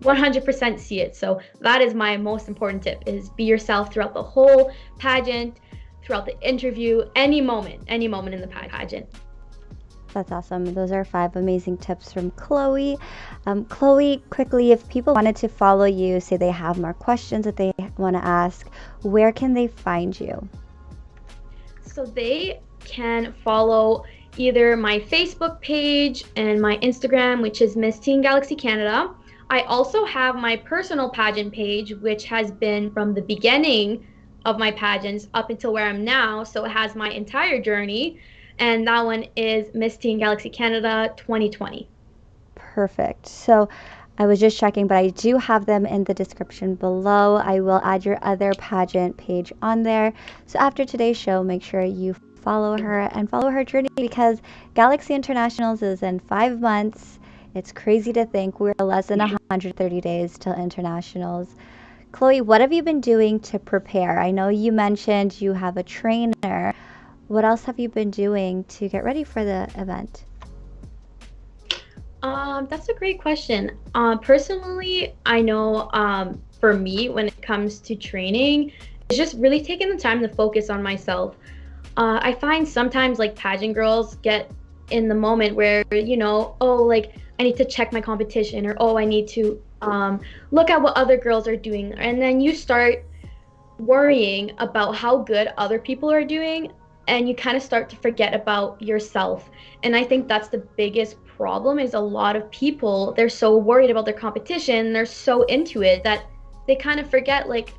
100% see it. So that is my most important tip, is be yourself throughout the whole pageant, throughout the interview, any moment in the pageant. That's awesome. Those are 5 amazing tips from Chloé. Chloé, quickly, if people wanted to follow you, say they have more questions that they want to ask, where can they find you? So they can follow either my Facebook page and my Instagram, which is Miss Teen Galaxy Canada. I also have my personal pageant page, which has been from the beginning of my pageants up until where I'm now. So it has my entire journey. And that one is Miss Teen Galaxy Canada 2020. Perfect. So I was just checking, but I do have them in the description below. I will add your other pageant page on there. So after today's show, make sure you follow her and follow her journey, because Galaxy Internationals is in 5 months. It's crazy to think we're less than 130 days till Internationals. Chloé, what have you been doing to prepare? I know you mentioned you have a trainer. What else have you been doing to get ready for the event? That's a great question. Personally, I know for me, when it comes to training, it's just really taking the time to focus on myself. I find sometimes like pageant girls get in the moment where, oh, like I need to check my competition, or oh, I need to look at what other girls are doing. And then you start worrying about how good other people are doing, and you kind of start to forget about yourself. And I think that's the biggest problem, is a lot of people, they're so worried about their competition, they're so into it that they kind of forget, like,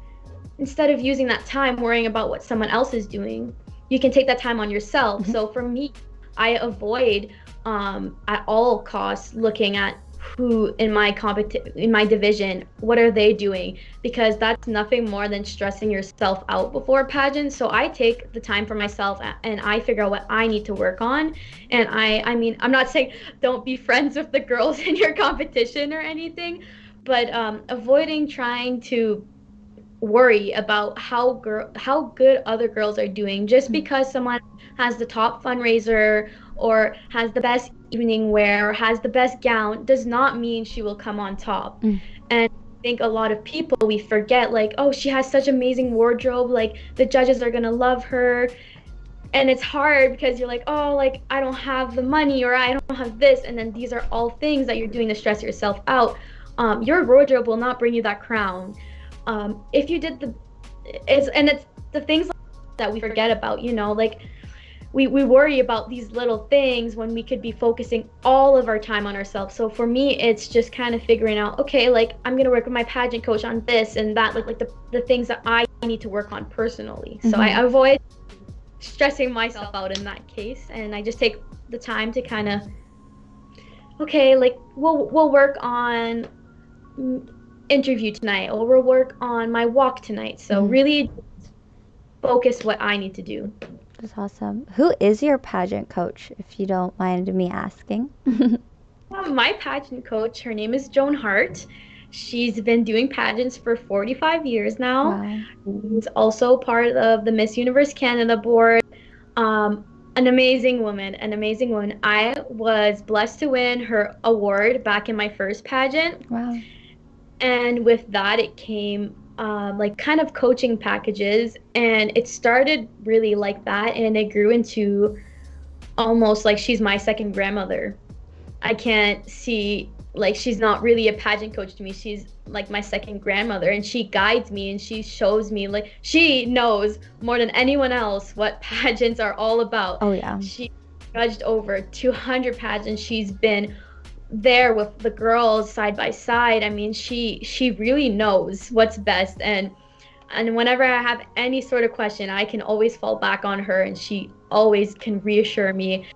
instead of using that time worrying about what someone else is doing, you can take that time on yourself. So for me, I avoid at all costs looking at who in my in my division, what are they doing? Because that's nothing more than stressing yourself out before a pageant. So I take the time for myself and I figure out what I need to work on. And I mean, I'm not saying don't be friends with the girls in your competition or anything, but avoiding trying to worry about how good other girls are doing just because someone has the top fundraiser or has the best evening wear or has the best gown does not mean she will come on top. And I think a lot of people, we forget, like, oh, she has such amazing wardrobe, like the judges are gonna love her. And it's hard because you're like, oh, like I don't have the money or I don't have this, and then these are all things that you're doing to stress yourself out. Your wardrobe will not bring you that crown. If you did it's the things that we forget about, you know, like we worry about these little things when we could be focusing all of our time on ourselves. So for me, it's just kind of figuring out, okay, like I'm gonna work with my pageant coach on this and that, like the things that I need to work on personally. So I avoid stressing myself out in that case, and I just take the time to kind of, okay, like we'll work on interview tonight, or we'll work on my walk tonight. So really focus what I need to do. That's awesome. Who is your pageant coach, if you don't mind me asking? My pageant coach, her name is Joan Hart. She's been doing pageants for 45 years now. Wow. She's also part of the Miss Universe Canada board. An amazing woman. I was blessed to win her award back in my first pageant. Wow. And with that, it came like kind of coaching packages, and it started really like that, and it grew into almost like she's my second grandmother. I can't see, like, she's not really a pageant coach to me. She's like my second grandmother, and she guides me and she shows me, like, she knows more than anyone else what pageants are all about. Oh yeah. She judged over 200 pageants. She's been there with the girls side by side. I mean, she really knows what's best, and whenever I have any sort of question, I can always fall back on her, and she always can reassure me.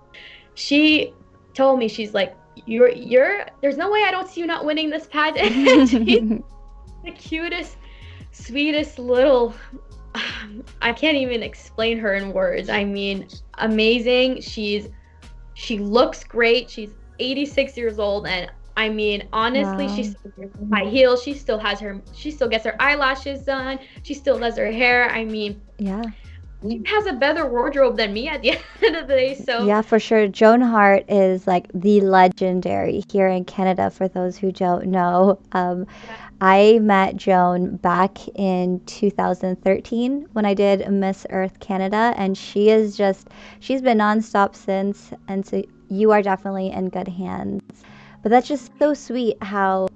She told me, she's like, you're there's no way I don't see you not winning this pageant. She's the cutest, sweetest little, I can't even explain her in words. I mean, amazing. She looks great. She's 86 years old, and I mean, honestly, wow. She still wears high heels. She still gets her eyelashes done. She still does her hair. I mean, yeah, she has a better wardrobe than me at the end of the day. So yeah, for sure. Joan Hart is like the legendary here in Canada, for those who don't know. I met Joan back in 2013 when I did Miss Earth Canada, and she's been nonstop since, and so you are definitely in good hands. But that's just so sweet how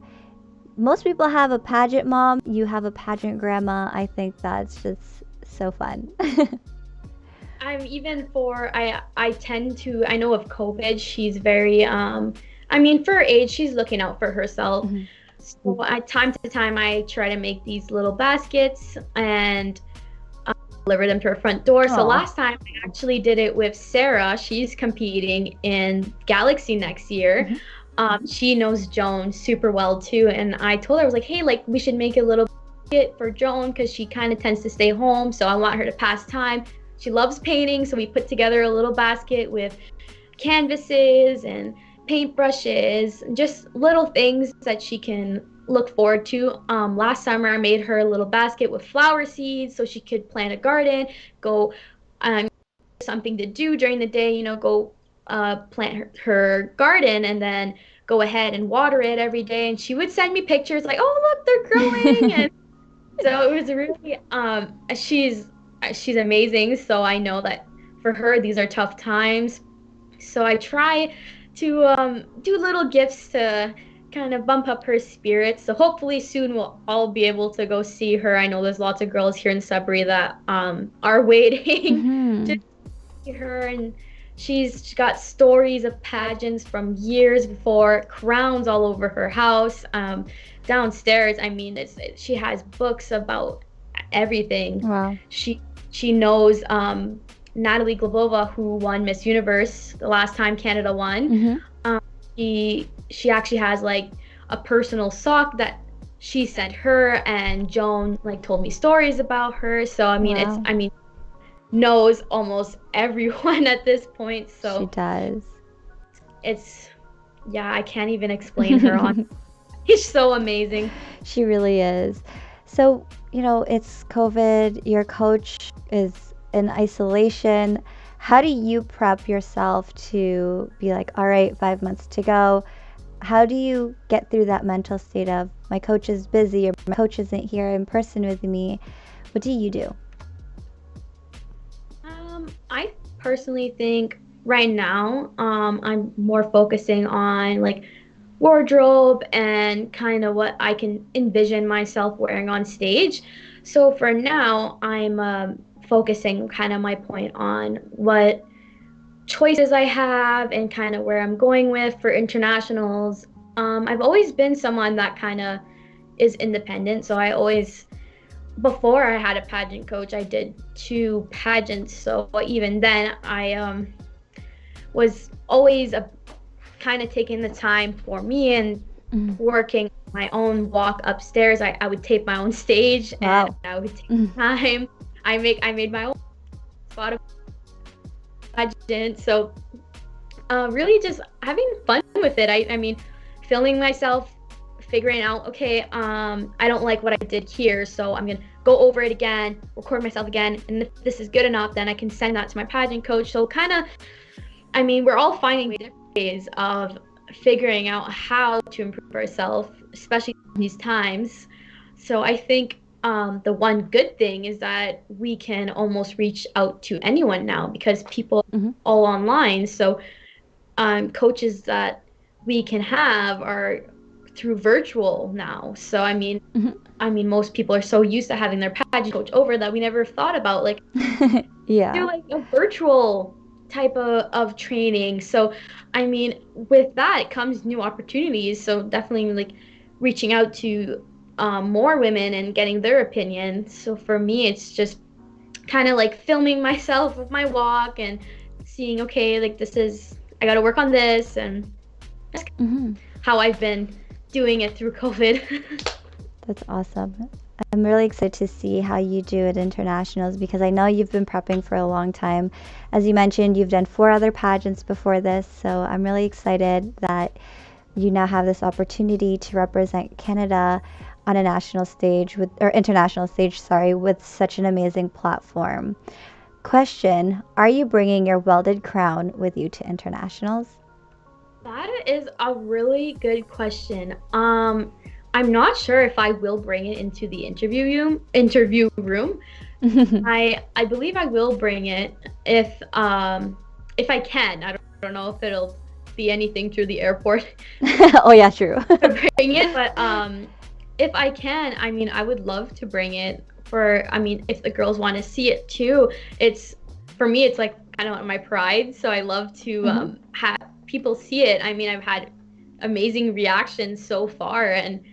most people have a pageant mom, you have a pageant grandma. I think that's just so fun. I know of COVID, she's very, I mean, for her age, she's looking out for herself. Mm-hmm. So time to time, I try to make these little baskets and deliver them to her front door. Aww. So last time I actually did it with Sarah. She's competing in Galaxy next year. Mm-hmm. She knows Joan super well too. And I told her, I was like, hey, like we should make a little basket for Joan because she kind of tends to stay home. So I want her to pass time. She loves painting. So we put together a little basket with canvases and paintbrushes, and just little things that she can look forward to. Last summer I made her a little basket with flower seeds so she could plant a garden, go something to do during the day, you know, go plant her garden and then go ahead and water it every day. And she would send me pictures like, oh look, they're growing. And so it was really she's amazing. So I know that for her these are tough times, so I try to do little gifts to kind of bump up her spirits. So hopefully soon we'll all be able to go see her. I know there's lots of girls here in Sudbury that are waiting to see her, and she's got stories of pageants from years before, crowns all over her house. Downstairs, I mean, she has books about everything. Wow. She knows Natalie Glebova, who won Miss Universe the last time Canada won. Mm-hmm. she actually has like a personal sock that she sent her, and Joan like told me stories about her. So Wow. knows almost everyone at this point. She So does. it's, yeah, I can't even explain her on. She's so amazing. She really is. So, it's COVID, your coach is in isolation. How do you prep yourself to be like, all right, 5 months to go? How do you get through that mental state of my coach is busy or my coach isn't here in person with me? What do you do? I personally think right now, I'm more focusing on like wardrobe and kind of what I can envision myself wearing on stage. So for now, I'm focusing kind of my point on what choices I have and kind of where I'm going with for internationals. I've always been someone that kind of is independent. So I always, before I had a pageant coach, I did 2 pageants. So even then, I was always kind of taking the time for me and working my own walk upstairs. I would tape my own stage. Wow. And I would take time. I made my own spot of pageant. So really just having fun with it. I mean, filming myself, figuring out, okay, I don't like what I did here, so I'm gonna go over it again, record myself again, and if this is good enough, then I can send that to my pageant coach. So kind of, I mean, we're all finding different ways of figuring out how to improve ourselves, especially in these times. So I think the one good thing is that we can almost reach out to anyone now because people all online. So coaches that we can have are through virtual now. So I mean, most people are so used to having their pageant coach over that we never thought about like Yeah. do like a virtual type of training. So I mean, with that comes new opportunities. So definitely like reaching out to more women and getting their opinion. So for me, it's just kind of like filming myself with my walk and seeing, okay, like this is, I got to work on this, and that's how I've been doing it through COVID. That's awesome. I'm really excited to see how you do at internationals because I know you've been prepping for a long time. As you mentioned, you've done 4 other pageants before this, so I'm really excited that you now have this opportunity to represent Canada on a national stage or international stage, sorry, with such an amazing platform. Question, are you bringing your welded crown with you to internationals? That is a really good question. I'm not sure if I will bring it into the interview room. I believe I will bring it if I can. I don't know if it'll be anything through the airport. Oh yeah, true. To bring it, but if I can, I mean, I would love to bring it for, I mean, if the girls want to see it too. It's, for me, it's like kind of my pride. So I love to have people see it. I mean, I've had amazing reactions so far, and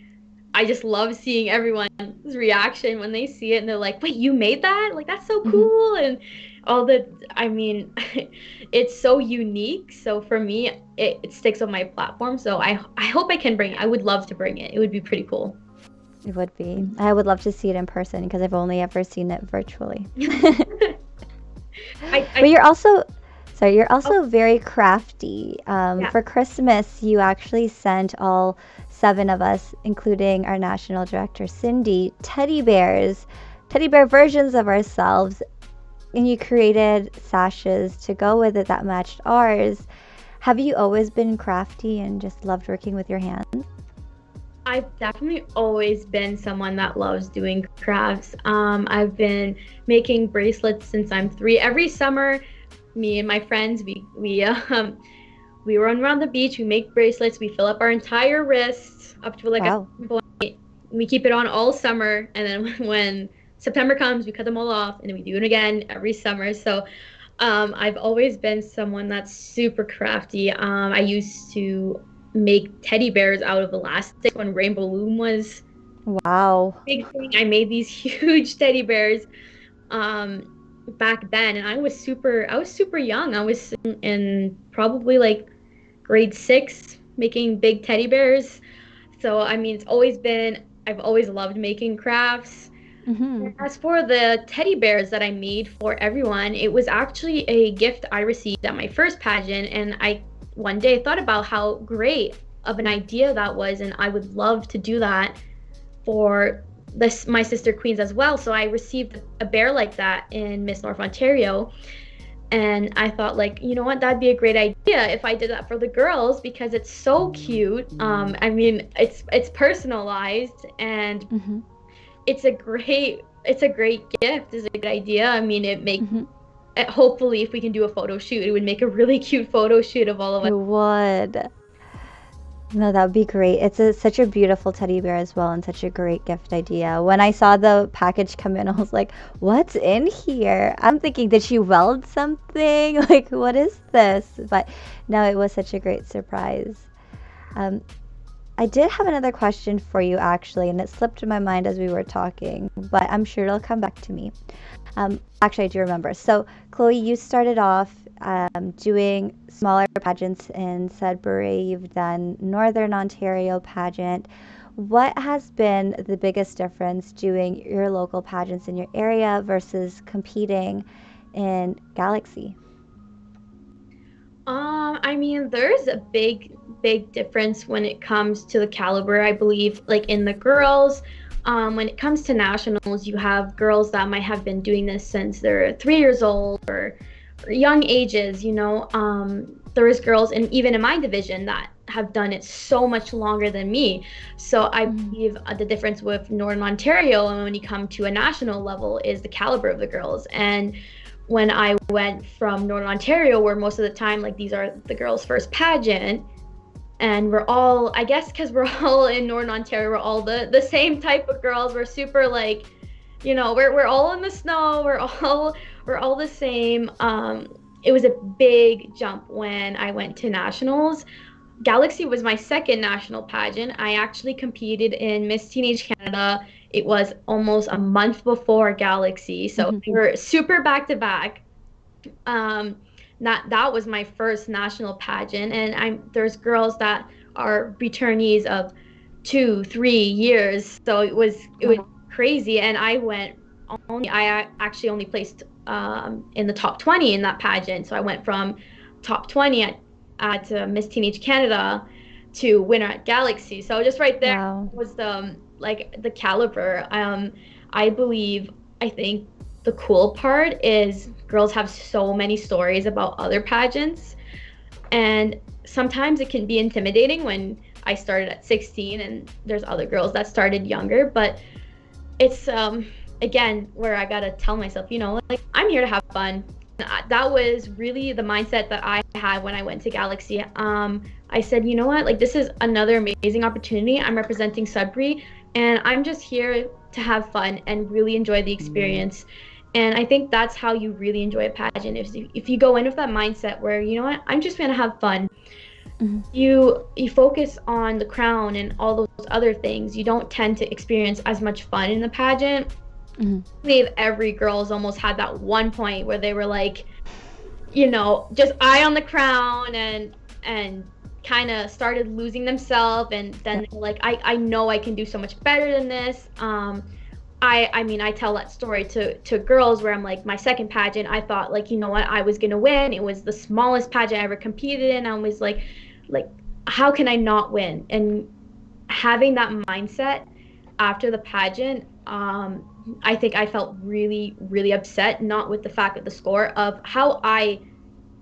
I just love seeing everyone's reaction when they see it and they're like, wait, you made that? Like, that's so cool. And all the, I mean, it's so unique. So for me, it sticks on my platform. So I hope I can bring it. I would love to bring it. It would be pretty cool. It would be. I would love to see it in person because I've only ever seen it virtually. But you're also very crafty. For Christmas, you actually sent all 7 of us, including our national director, Cindy, teddy bear versions of ourselves. And you created sashes to go with it that matched ours. Have you always been crafty and just loved working with your hands? I've definitely always been someone that loves doing crafts. I've been making bracelets since I'm 3. Every summer, me and my friends, we run around the beach. We make bracelets. We fill up our entire wrist up to like a point. We keep it on all summer, and then when September comes, we cut them all off, and then we do it again every summer. So I've always been someone that's super crafty. I used to make teddy bears out of elastic when Rainbow Loom was a big thing. I made these huge teddy bears back then, and I was super young. I was in probably like grade 6, making big teddy bears. So I mean, I've always loved making crafts. Mm-hmm. As for the teddy bears that I made for everyone, it was actually a gift I received at my first pageant, and I one day thought about how great of an idea that was, and I would love to do that for this my sister queens as well. So I received a bear like that in Miss North Ontario, and I thought, like, you know what, that'd be a great idea if I did that for the girls because it's so cute. I mean, it's personalized, and Mm-hmm. it's a great gift. It's a good idea. I mean, Mm-hmm. hopefully if we can do a photo shoot, it would make a really cute photo shoot of all of us. It would. No, that would be great. Such a beautiful teddy bear as well, and such a great gift idea. When I saw the package come in, I was like, "What's in here?" I'm thinking, did she weld something? Like, what is this? But no, it was such a great surprise. Um, I did have another question for you actually, and it slipped in my mind as we were talking, but I'm sure it'll come back to me. Actually, I do remember. So, Chloe, you started off doing smaller pageants in Sudbury. You've done Northern Ontario pageant. What has been the biggest difference doing your local pageants in your area versus competing in Galaxy? I mean, there's a big difference when it comes to the caliber, I believe, like in the girls. When it comes to nationals, you have girls that might have been doing this since they're 3 years old or young ages, you know. There's girls, and even in my division, that have done it so much longer than me. So I Mhm. believe the difference with Northern Ontario and when you come to a national level is the caliber of the girls. And when I went from Northern Ontario, where most of the time, like, these are the girls' first pageant, and we're all, I guess, because we're all in Northern Ontario, we're all the same type of girls. We're super, like, you know, we're all in the snow. We're all the same. It was a big jump when I went to nationals. Galaxy was my second national pageant. I actually competed in Miss Teenage Canada. It was almost a month before Galaxy, so Mhm. we were super back to back. Um, that was my first national pageant, and there's girls that are returnees of 2 3 years, so it was Wow. crazy. And I actually only placed in the top 20 in that pageant, so I went from top 20 at Miss Teenage Canada to winner at Galaxy. So just right there Wow. was the caliber. I believe I think the cool part is girls have so many stories about other pageants, and sometimes it can be intimidating when I started at 16 and there's other girls that started younger. But it's again where I gotta tell myself, like, I'm here to have fun. That was really the mindset that I had when I went to Galaxy. I said, you know what, like, this is another amazing opportunity. I'm representing Sudbury, and I'm just here to have fun and really enjoy the experience. And I think that's how you really enjoy a pageant. If you go in with that mindset where, you know what, I'm just gonna have fun. Mhm. You focus on the crown and all those other things. You don't tend to experience as much fun in the pageant. Mhm. I believe every girl's almost had that one point where they were like, just eye on the crown, and kind of started losing themselves, and then Yep. they're like, I know I can do so much better than this. I mean, I tell that story to girls where I'm like, my second pageant, I thought, like, you know what, I was gonna win. It was the smallest pageant I ever competed in. I was like, how can I not win? And having that mindset after the pageant, I think I felt really, really upset, not with the fact of the score, of how I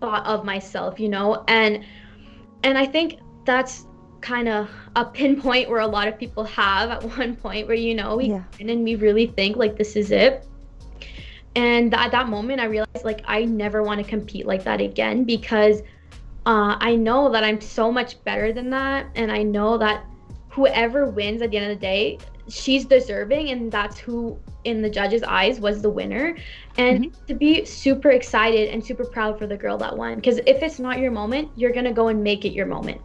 thought of myself, and I think that's kind of a pinpoint where a lot of people have at one point where, we go Yeah. in and we really think like this is it. And at that moment, I realized, like, I never want to compete like that again, because I know that I'm so much better than that. And I know that whoever wins at the end of the day, she's deserving. And that's who, in the judges' eyes, was the winner. And Mhm. to be super excited and super proud for the girl that won. Because if it's not your moment, you're going to go and make it your moment.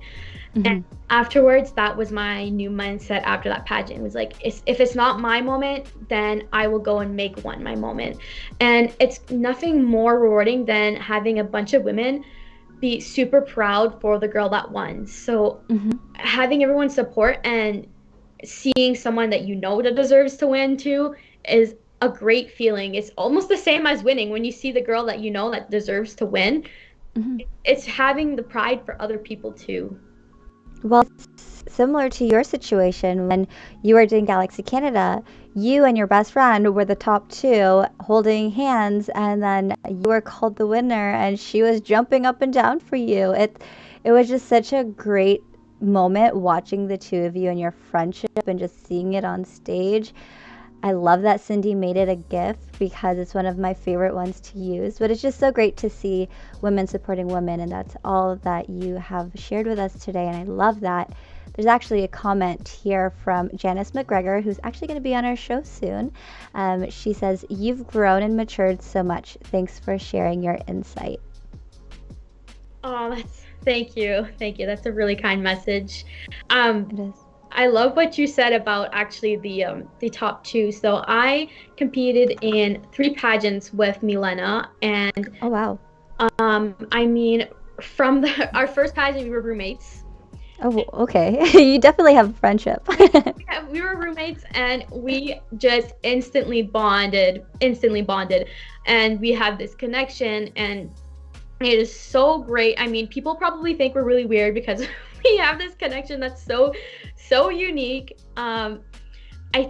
And Mhm. afterwards, that was my new mindset after that pageant. It was like, if it's not my moment, then I will go and make one my moment. And it's nothing more rewarding than having a bunch of women be super proud for the girl that won. So having everyone's support and seeing someone that you know that deserves to win too is a great feeling. It's almost the same as winning. When you see the girl that you know that deserves to win, it's having the pride for other people too. Well, it's similar to your situation when you were doing Galaxy Canada. You and your best friend were the top two holding hands, and then you were called the winner, and she was jumping up and down for you. It was just such a great moment watching the two of you and your friendship and just seeing it on stage. I love that Cindy made it a GIF because it's one of my favorite ones to use. But it's just so great to see women supporting women, and that's all that you have shared with us today, and I love that. There's actually a comment here from Janice McGregor, who's actually going to be on our show soon. She says, "You've grown and matured so much. Thanks for sharing your insight." Oh, thank you. Thank you. That's a really kind message. It is. I love what you said about actually the top two. So I competed in 3 pageants with Milena, and Oh, wow. I mean, from our first pageant, we were roommates. Oh, okay. You definitely have a friendship. Yeah, we were roommates, and we just instantly bonded, and we have this connection, and it is so great. I mean, people probably think we're really weird because we have this connection that's so unique. I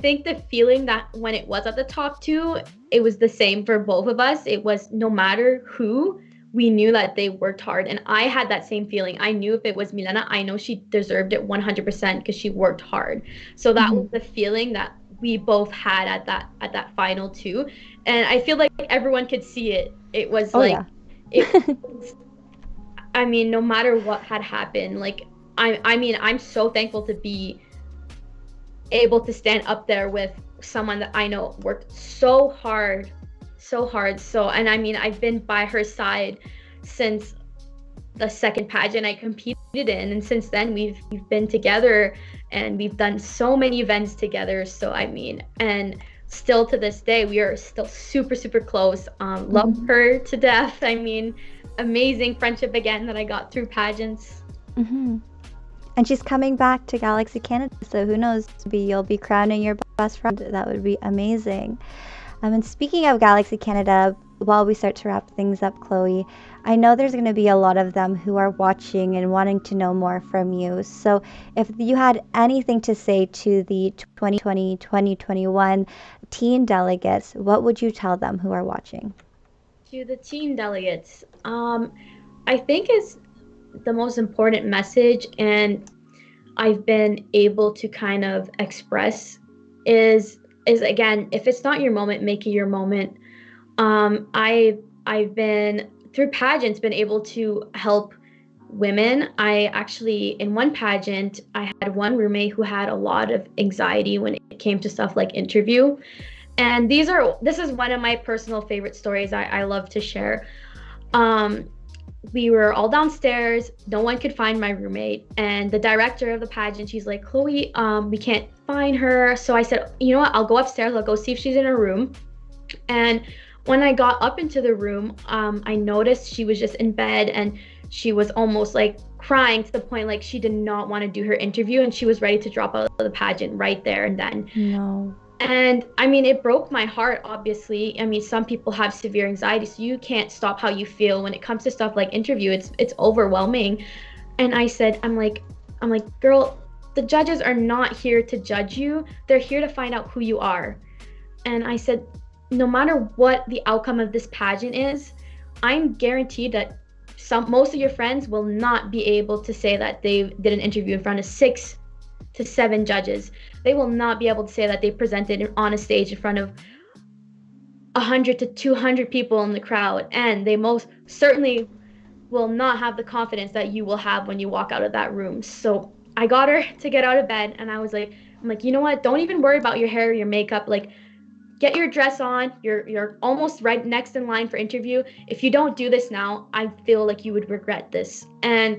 think the feeling that when it was at the top two, it was the same for both of us. It was no matter who, we knew that they worked hard, and I had that same feeling. I knew if it was Milena, I know she deserved it 100% because she worked hard. So that was the feeling that we both had at that final two, and I feel like everyone could see it. It was I mean, no matter what had happened, like I mean, I'm so thankful to be able to stand up there with someone that I know worked so hard. And I mean, I've been by her side since the second pageant I competed in, and since then we've been together and we've done so many events together. So I mean, and still to this day we are still super close. Love her to death. I mean, amazing friendship again that I got through pageants. And she's coming back to Galaxy Canada, so who knows, maybe you'll be crowning your best friend. That would be amazing. And speaking of Galaxy Canada, while we start to wrap things up, Chloe, I know there's going to be a lot of them who are watching and wanting to know more from you. So if you had anything to say to the 2020-2021 teen delegates, what would you tell them who are watching? To the teen delegates, I think is the most important message, and I've been able to kind of express is again, if it's not your moment, make it your moment. I've been through pageants been able to help women. I actually, in one pageant, I had one roommate who had a lot of anxiety when it came to stuff like interview, and this is one of my personal favorite stories I love to share. We were all downstairs, no one could find my roommate, and the director of the pageant, she's like, "Chloe, we can't find her." So I said, "You know what, I'll go upstairs, I'll go see if she's in her room." And when I got up into the room, I noticed she was just in bed, and she was almost like crying to the point like she did not want to do her interview, and she was ready to drop out of the pageant right there and then. No. And I mean, it broke my heart, obviously. I mean, some people have severe anxiety, so you can't stop how you feel when it comes to stuff like interview. It's overwhelming. And I said, I'm like, "Girl, the judges are not here to judge you. They're here to find out who you are." And I said, no matter what the outcome of this pageant is, I'm guaranteed that most of your friends will not be able to say that they did an interview in front of 6 to 7 judges. They will not be able to say that they presented on a stage in front of 100 to 200 people in the crowd, and they most certainly will not have the confidence that you will have when you walk out of that room. So I got her to get out of bed, and I'm like, "You know what? Don't even worry about your hair or your makeup. Like, get your dress on. You're almost right next in line for interview. If you don't do this now, I feel like you would regret this." And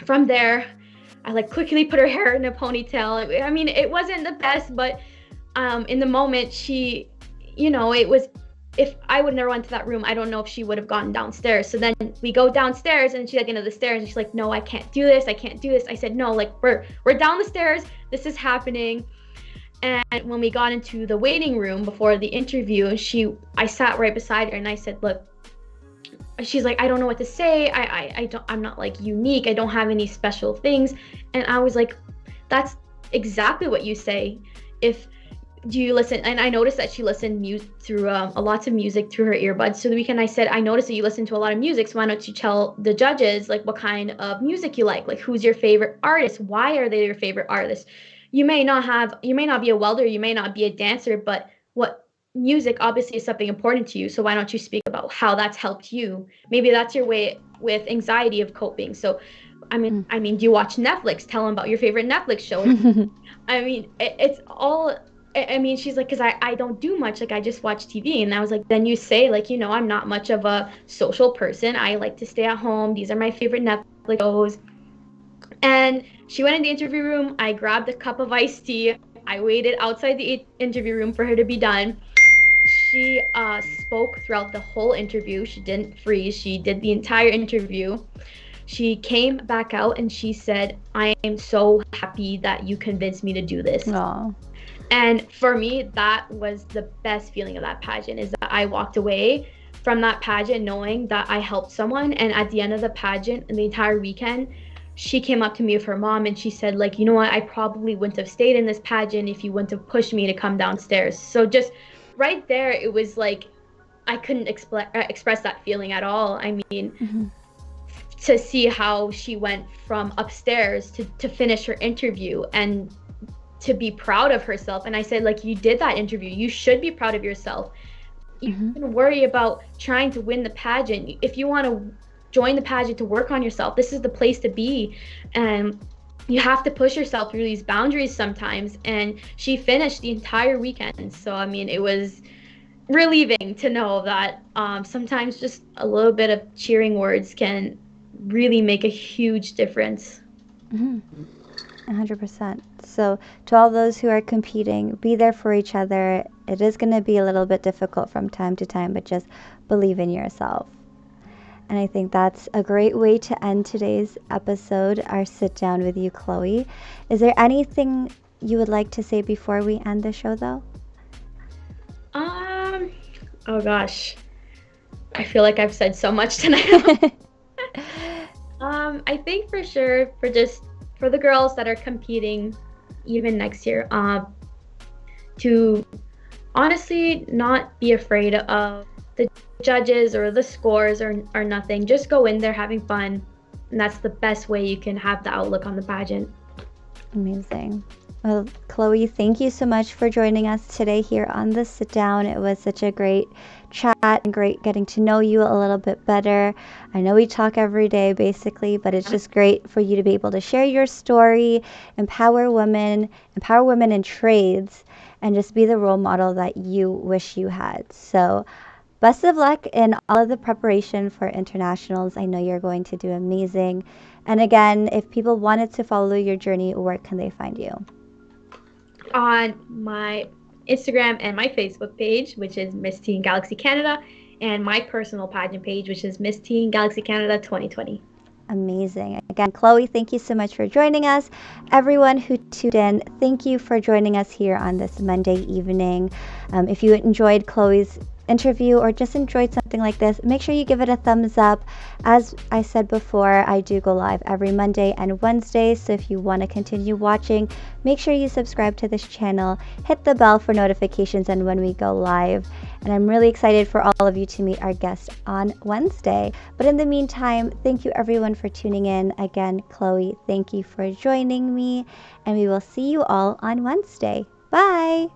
from there, I like quickly put her hair in a ponytail. I mean, it wasn't the best, but in the moment, she, you know, it if I would never went to that room, I don't know if she would have gone downstairs. So then we go downstairs, and she's like into the stairs, and she's like, no, I can't do this. I can't do this. I said, no, like we're down the stairs. This is happening. And when we got into the waiting room before the interview, I sat right beside her, and I said, look, she's like, I don't know what to say. I'm not like unique. I don't have any special things. And I was like, that's exactly what you say. Do you listen? And I noticed that she listened through lots of music through her earbuds. So the weekend I said, I noticed that you listen to a lot of music. So why don't you tell the judges like what kind of music you like? Like, who's your favorite artist? Why are they your favorite artist? You may not be a welder, you may not be a dancer, but what music obviously is something important to you. So why don't you speak about how that's helped you? Maybe that's your way with anxiety of coping. So I mean, do you watch Netflix? Tell them about your favorite Netflix show. I mean, it's all, I mean, she's like, because I don't do much. Like, I just watch TV. And I was like, then you say, like, I'm not much of a social person. I like to stay at home. These are my favorite Netflix shows. And she went in the interview room. I grabbed a cup of iced tea. I waited outside the interview room for her to be done. She spoke throughout the whole interview. She didn't freeze. She did the entire interview. She came back out and she said, I am so happy that you convinced me to do this. Aww. And for me, that was the best feeling of that pageant, is that I walked away from that pageant knowing that I helped someone. And at the end of the pageant, the entire weekend, she came up to me with her mom and she said, like, you know what, I probably wouldn't have stayed in this pageant if you wouldn't have pushed me to come downstairs. So just right there, it was like, I couldn't express that feeling at all. I mean, to see how she went from upstairs to finish her interview and to be proud of herself. And I said, like, you did that interview. You should be proud of yourself. You shouldn't worry about trying to win the pageant. If you want to join the pageant to work on yourself, this is the place to be. And you have to push yourself through these boundaries sometimes. And she finished the entire weekend. So, I mean, it was relieving to know that sometimes just a little bit of cheering words can really make a huge difference. 100%. So to all those who are competing, be there for each other. It is going to be a little bit difficult from time to time, but just believe in yourself. And I think that's a great way to end today's episode, our sit down with you, Chloe. Is there anything you would like to say before we end the show, though? Oh gosh, I feel like I've said so much tonight. I think for sure, for the girls that are competing even next year, to honestly not be afraid of the judges or the scores or nothing. Just go in there having fun, and that's the best way you can have the outlook on the pageant. Amazing. Well, Chloe, thank you so much for joining us today here on the sit down. It was such a great chat and great getting to know you a little bit better. I know we talk every day basically, but it's just great for you to be able to share your story, empower women in trades, and just be the role model that you wish you had. So best of luck in all of the preparation for internationals. I know you're going to do amazing. And again, if people wanted to follow your journey, where can they find you? On my Instagram and my Facebook page, which is Miss Teen Galaxy Canada, and my personal pageant page, which is Miss Teen Galaxy Canada 2020. Amazing. Again, Chloe, thank you so much for joining us. Everyone who tuned in, thank you for joining us here on this Monday evening. If you enjoyed Chloe's interview or just enjoyed something like this, make sure you give it a thumbs up. As I said before, I do go live every Monday and Wednesday, so if you want to continue watching, make sure you subscribe to this channel, hit the bell for notifications and when we go live. And I'm really excited for all of you to meet our guest on Wednesday. But in the meantime, thank you everyone for tuning in. Again, Chloe, thank you for joining me, and we will see you all on Wednesday. Bye!